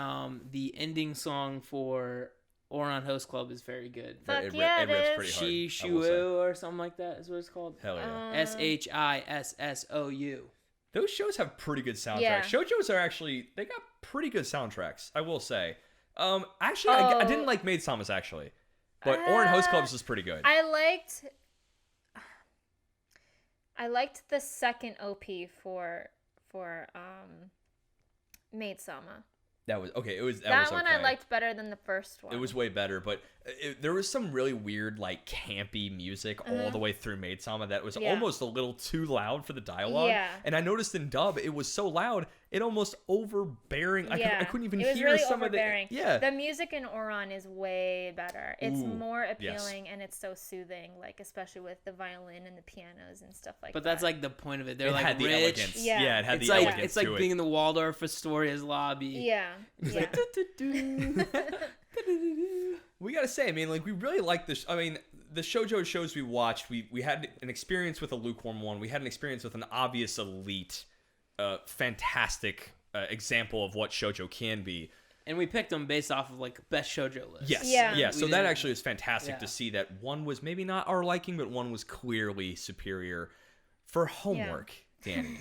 the ending song for Ouran Host Club is very good. Fuck it yeah, rips it is. pretty hard. I will say. Shoujo or something like that is what it's called. Hell yeah. Shissou. Those shows have pretty good soundtracks. Yeah. Shoujos are actually, they got pretty good soundtracks, I will say. Actually, I didn't like Maid-Sama's actually, but Ouran Host Clubs is pretty good. I liked the second OP for Maid-Sama. That was okay. That was one okay. I liked better than the first one. It was way better, but there was some really weird, like, campy music all the way through Maid-Sama that was almost a little too loud for the dialogue. Yeah. And I noticed in dub, it was so loud, it almost overbearing. I couldn't even it was hear really some overbearing. of the... Yeah. The music in Ouran is way better. It's Ooh, more yes. appealing and it's so soothing, like, especially with the violin and the pianos and stuff like that. But that's like the point of it. They're It like had the rich. elegance. Yeah. It had It's the like elegance it's like to being it. in the Waldorf Astoria's lobby. Yeah. Yeah. We gotta say, I mean, like, we really like this. I mean, the shoujo shows we watched, we had an experience with a lukewarm one. We had an experience with an obvious elite, fantastic example of what shoujo can be. And we picked them based off of like best shoujo list. Yes. Yeah. So that actually was fantastic Yeah. to see that one was maybe not our liking, but one was clearly superior. For homework, Danny,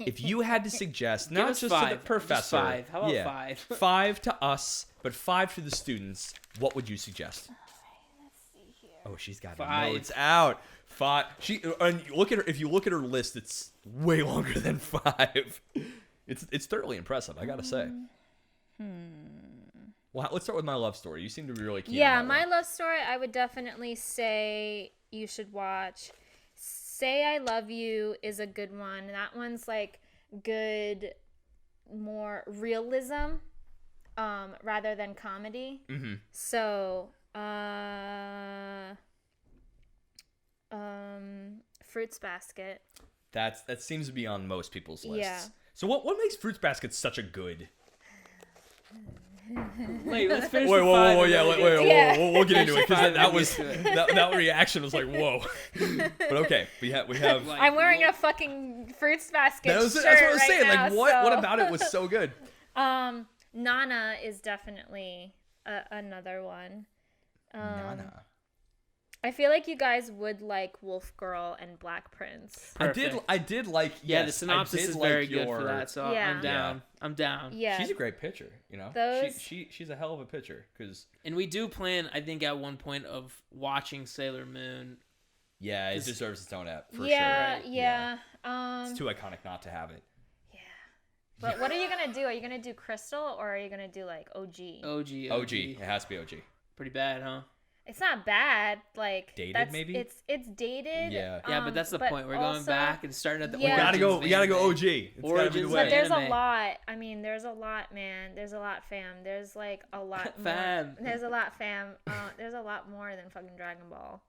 if you had to suggest, Give not us just five. to the professor, Just five. How about 5? 5 to us, but 5 to the students, what would you suggest? Let's see here. Oh, she's got 5. notes out. 5. And look at her. If you look at her list, it's way longer than 5. It's thoroughly impressive, I gotta say. Well, let's start with My Love Story. You seem to be really keen. Yeah, on that My one. Love Story, I would definitely say you should watch. Say I Love You is a good one. That one's like good, more realism, rather than comedy. Mm-hmm. So, Fruits Basket. That seems to be on most people's lists. Yeah. So what makes Fruits Basket such a good? Wait, let's finish. Wait, the whoa, 5 whoa, and yeah, then wait, we wait, get- Yeah. we'll get into it because that We'll was get to that reaction was like, whoa. But okay, we have. Like, I'm wearing a fucking Fruits Basket That's shirt what I was right saying. now, Like, what so- about it was so good? Nana is definitely another one. Nana. I feel like you guys would like Wolf Girl and Black Prince. Perfect. I did like. Yeah, yes, the I synopsis did is like very good your- for that. So Yeah. I'm down. I'm down. Yeah. She's a great pitcher, you know. Those- She's a hell of a pitcher because And we do plan, I think, at one point of watching Sailor Moon. yeah, it This- deserves its own app for yeah, sure. yeah. It's too iconic not to have it. Yeah. But what are you gonna do? Are you gonna do Crystal or are you gonna do like OG? OG. OG, it has to be OG. Pretty bad, huh? It's not bad. Like Dated, that's, maybe? It's dated. Yeah. Yeah, but that's the point. We're going also- back and starting at the. Yeah. We gotta go OG. It's gotta be the Origins way. But there's a Anime. lot. I mean, there's a lot, man. There's a lot, fam. There's like a lot more. Fam. There's a lot, fam. There's a lot more than fucking Dragon Ball.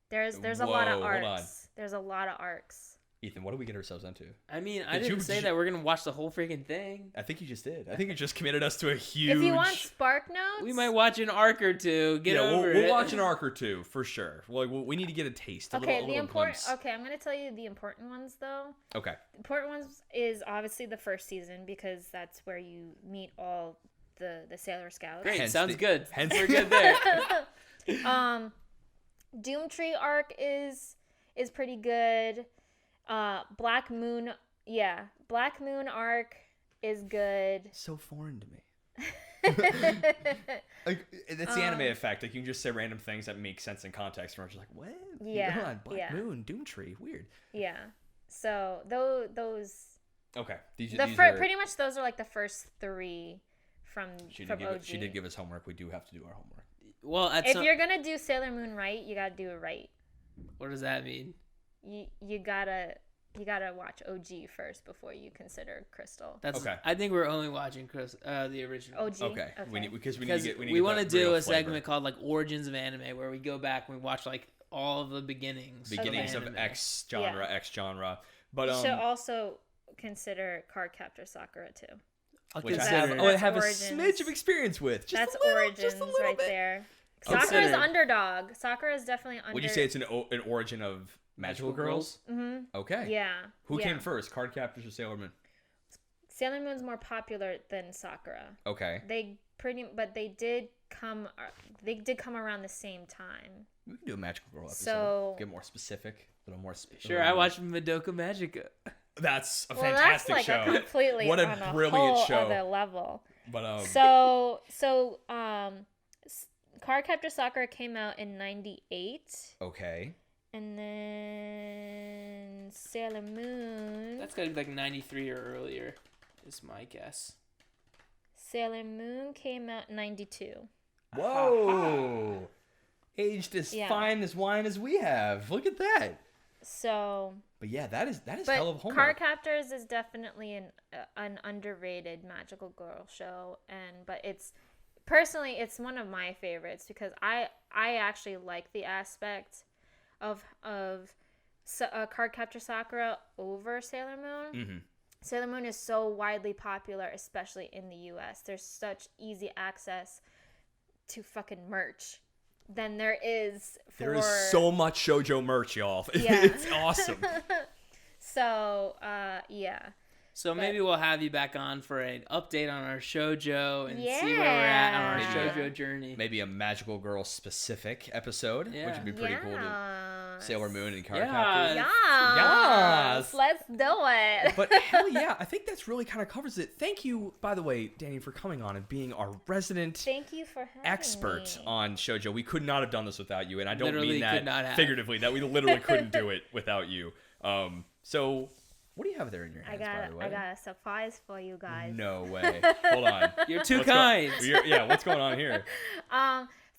There's a lot of Whoa, hold arcs. There's a lot of arcs. Ethan, what do we get ourselves into? I mean, I Did you- didn't say that we're gonna watch the whole freaking thing. I think you just did. I think you just committed us to a huge. If you want Spark Notes, We might watch an arc or two. Get over we'll it. watch an arc or two for sure. Like we need to get a taste. A Okay, little, the little important. glimpse. Okay, I'm gonna tell you the important ones though. Okay. The important ones is obviously the first season because that's where you meet all the Sailor Scouts. Great, Hence sounds the- good. hence- We're good there. Doomtree arc is pretty good. Black Moon arc is good. So foreign to me. Like it's the anime effect. Like you can just say random things that make sense in context. And we're just like, what? Yeah, Hold on, Black yeah. Moon, Doomtree, weird. Yeah. So those Okay. These the are, pretty much those are like the first 3 from OG. She did give us homework. We do have to do our homework. Well, at If some, you're gonna do Sailor Moon right, you gotta do it right. what does that mean? You gotta watch OG first before you consider Crystal. That's Okay. I think we're only watching the original. OG. Okay. We need Because to we want to get that do real a flavor. segment called like Origins of Anime, where we go back and we watch like all of the beginnings. Beginnings of anime. X genre, Yeah. X genre. But You should also consider Cardcaptor Sakura too. I'll which I consider have, it. That's have a Origins. smidge of experience with. Just That's a little, Origins just a little right bit. there. Consider Sakura's it. underdog. Sakura is definitely under. Would you say it's an origin of Magical Girls? Mm-hmm. Okay. Yeah. Who yeah. came first, Card Captors or Sailor Moon? Sailor Moon's more popular than Sakura. Okay. But they did come around the same time. We can do a Magical Girl episode. So get more specific, a little more. Sure, I watched Madoka Magica. That's a that's fantastic like show. a completely What a on a brilliant whole show. other level. But Cardcaptor Sakura came out in 98. Okay. And then Sailor Moon. That's gotta be like 93 or earlier, is my guess. Sailor Moon came out in 92. Whoa. Aged as fine as wine as we have. Look at that. So. But yeah, that is But hell of homework. Cardcaptors is definitely an underrated magical girl show, but it's one of my favorites because I actually like the aspect of Cardcaptor Sakura over Sailor Moon. Mm-hmm. Sailor Moon is so widely popular, especially in the U.S. There's such easy access to fucking merch than there is for... There is so much shoujo merch, y'all. Yeah. It's awesome. So, yeah. So maybe we'll have you back on for an update on our shoujo and see where we're at on our shoujo journey. Maybe a Magical Girl specific episode, which would be pretty cool to Sailor Moon and Cardcaptor. Yes. Let's do it. But hell yeah, I think that's really kind of covers it. Thank you, by the way, Danny, for coming on and being our resident Thank you for having expert me. on shoujo. We could not have done this without you, and I don't Literally mean could not that have. figuratively, that we literally couldn't do it without you. So what do you have there in your hands, by the way? I got a surprise for you guys. No way. Hold on. You're too kind. What's going on here?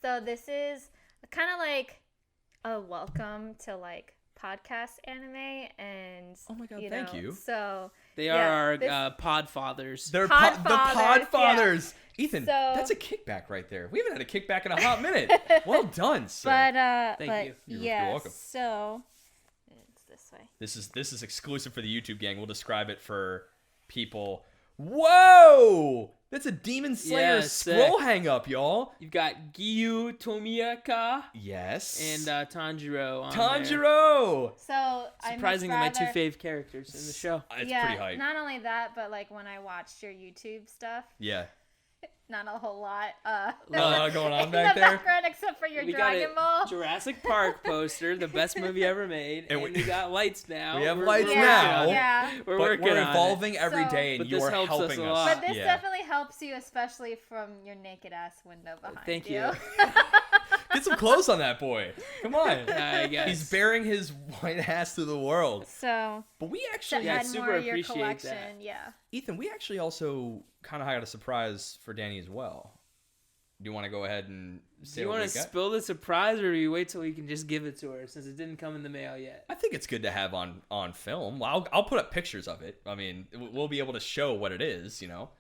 So this is kind of like a welcome to like podcast anime, and Oh my god, thank you. So They are our pod fathers. They're Pod the pod fathers, fathers. Ethan, So- that's a kickback right there. We haven't had a kickback in a hot minute. Well done, sir. Thank you. Yeah, You're welcome. so it's this way. This is exclusive for the YouTube gang. We'll describe it for people. Whoa! That's a Demon Slayer Yeah, scroll sick. hang up, y'all. You've got Giyu Tomiyaka Yes. and Tanjiro on Tanjiro. So Surprisingly, my two fave characters in the show. It's yeah, pretty hype. not only that, but like when I watched your YouTube stuff, Yeah. not a whole lot. Not going on in back the there? background except for your We got Dragon a Ball. Jurassic Park poster, the best movie ever made, And and we- we got lights now. We have We're lights working now. on it. Yeah. We're But working we're on evolving it. every So- day, and But you this are helps us helping a us. lot. But this Yeah. definitely helps you, especially from your naked ass window behind Thank you. you. Get some clothes on that boy. Come on. I guess. He's bearing his white ass through the world. So But we to actually, Yeah, add super more of your appreciate collection, that. yeah. Ethan, we actually also kind of got a surprise for Danny as well. Do you want to go ahead and Do say you what want we to got? spill the surprise, or do you wait till we can just give it to her since it didn't come in the mail yet? I think it's good to have on film. I'll put up pictures of it. I mean, we'll be able to show what it is, you know.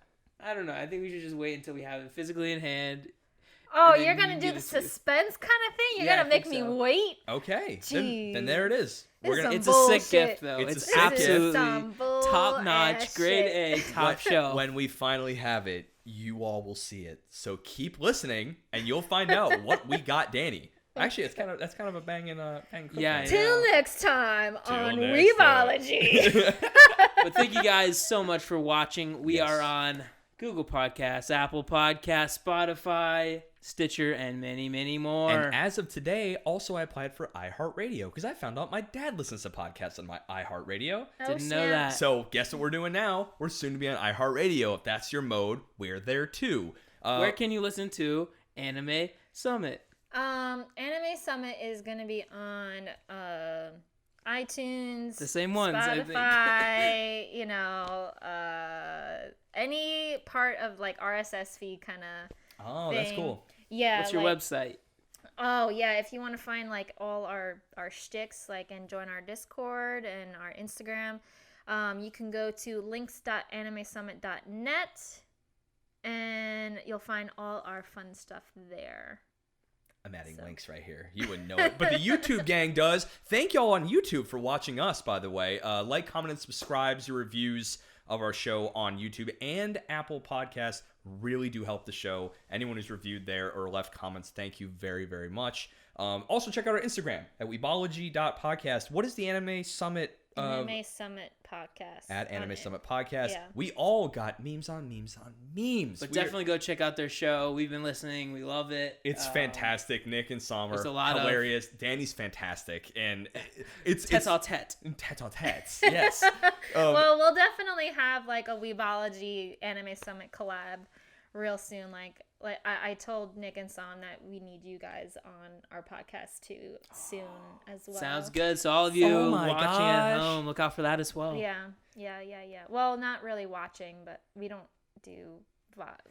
I don't know. I think we should just wait until we have it physically in hand. Oh, And then you're you gonna can do give the it to me. suspense kind of thing? You're Yeah, I gonna make think me so. wait? Okay. Jeez. Then there it is. This is some It's a sick bullshit. gift, though. It's a It's sick gift. absolutely Some bull top notch, ass grade shit. A, top shelf. When we finally have it, you all will see it. So keep listening, and you'll find out what we got, Danny. Actually, that's kind of a banging Yeah, I know. Till next time on next time. Weebology. But thank you guys so much for watching. We Yes. are on Google Podcasts, Apple Podcasts, Spotify, Stitcher, and many, many more. And as of today, also I applied for iHeartRadio because I found out my dad listens to podcasts on my iHeartRadio. Didn't know that. So guess what we're doing now? We're soon to be on iHeartRadio. If that's your mode, we're there too. Where can you listen to Anime Summit? Anime Summit is gonna be on iTunes, The same ones, I think. Spotify, any part of like RSS feed kind of. Oh, that's cool. Yeah. What's your website? Oh yeah, if you want to find like all our shticks, like, and join our Discord and our Instagram, you can go to links.animesummit.net, and you'll find all our fun stuff there. I'm adding links right here. You wouldn't know it, but the YouTube gang does. Thank y'all on YouTube for watching us, by the way. Like, comment, and subscribe. Your reviews of our show on YouTube and Apple Podcasts really do help the show. Anyone who's reviewed there or left comments, thank you very, very much. Also, check out our Instagram at weebology.podcast. What is the Anime Summit Anime Summit podcast. At Anime on it. Summit Podcast. Yeah. We all got memes on memes on memes. But definitely go check out their show. We've been listening. We love it. It's fantastic. Nick and Sam there's are a lot of- hilarious. Danny's fantastic. And it's Tete-a-tete. Tete-a-tetes. Yes. Well, we'll definitely have like a Weebology Anime Summit collab real soon. Like I told Nick and Sam that we need you guys on our podcast too soon as well. Sounds good. So all of you Oh my watching gosh. at home, look out for that as well. Yeah. Well, not really watching, but we don't do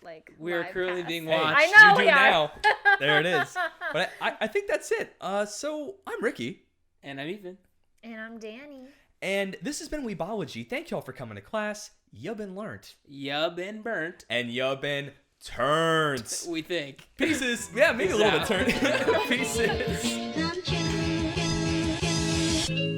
like. We are live currently casts. being Hey, watched. I know you do we are. now. There it is. But I think that's it. So I'm Ricky. And I'm Ethan. And I'm Danny. And this has been Weebology. Thank y'all for coming to class. You been learnt. You been burnt. And you been turned. We think. Pieces. Yeah, maybe a little bit turned. Pieces. Don't you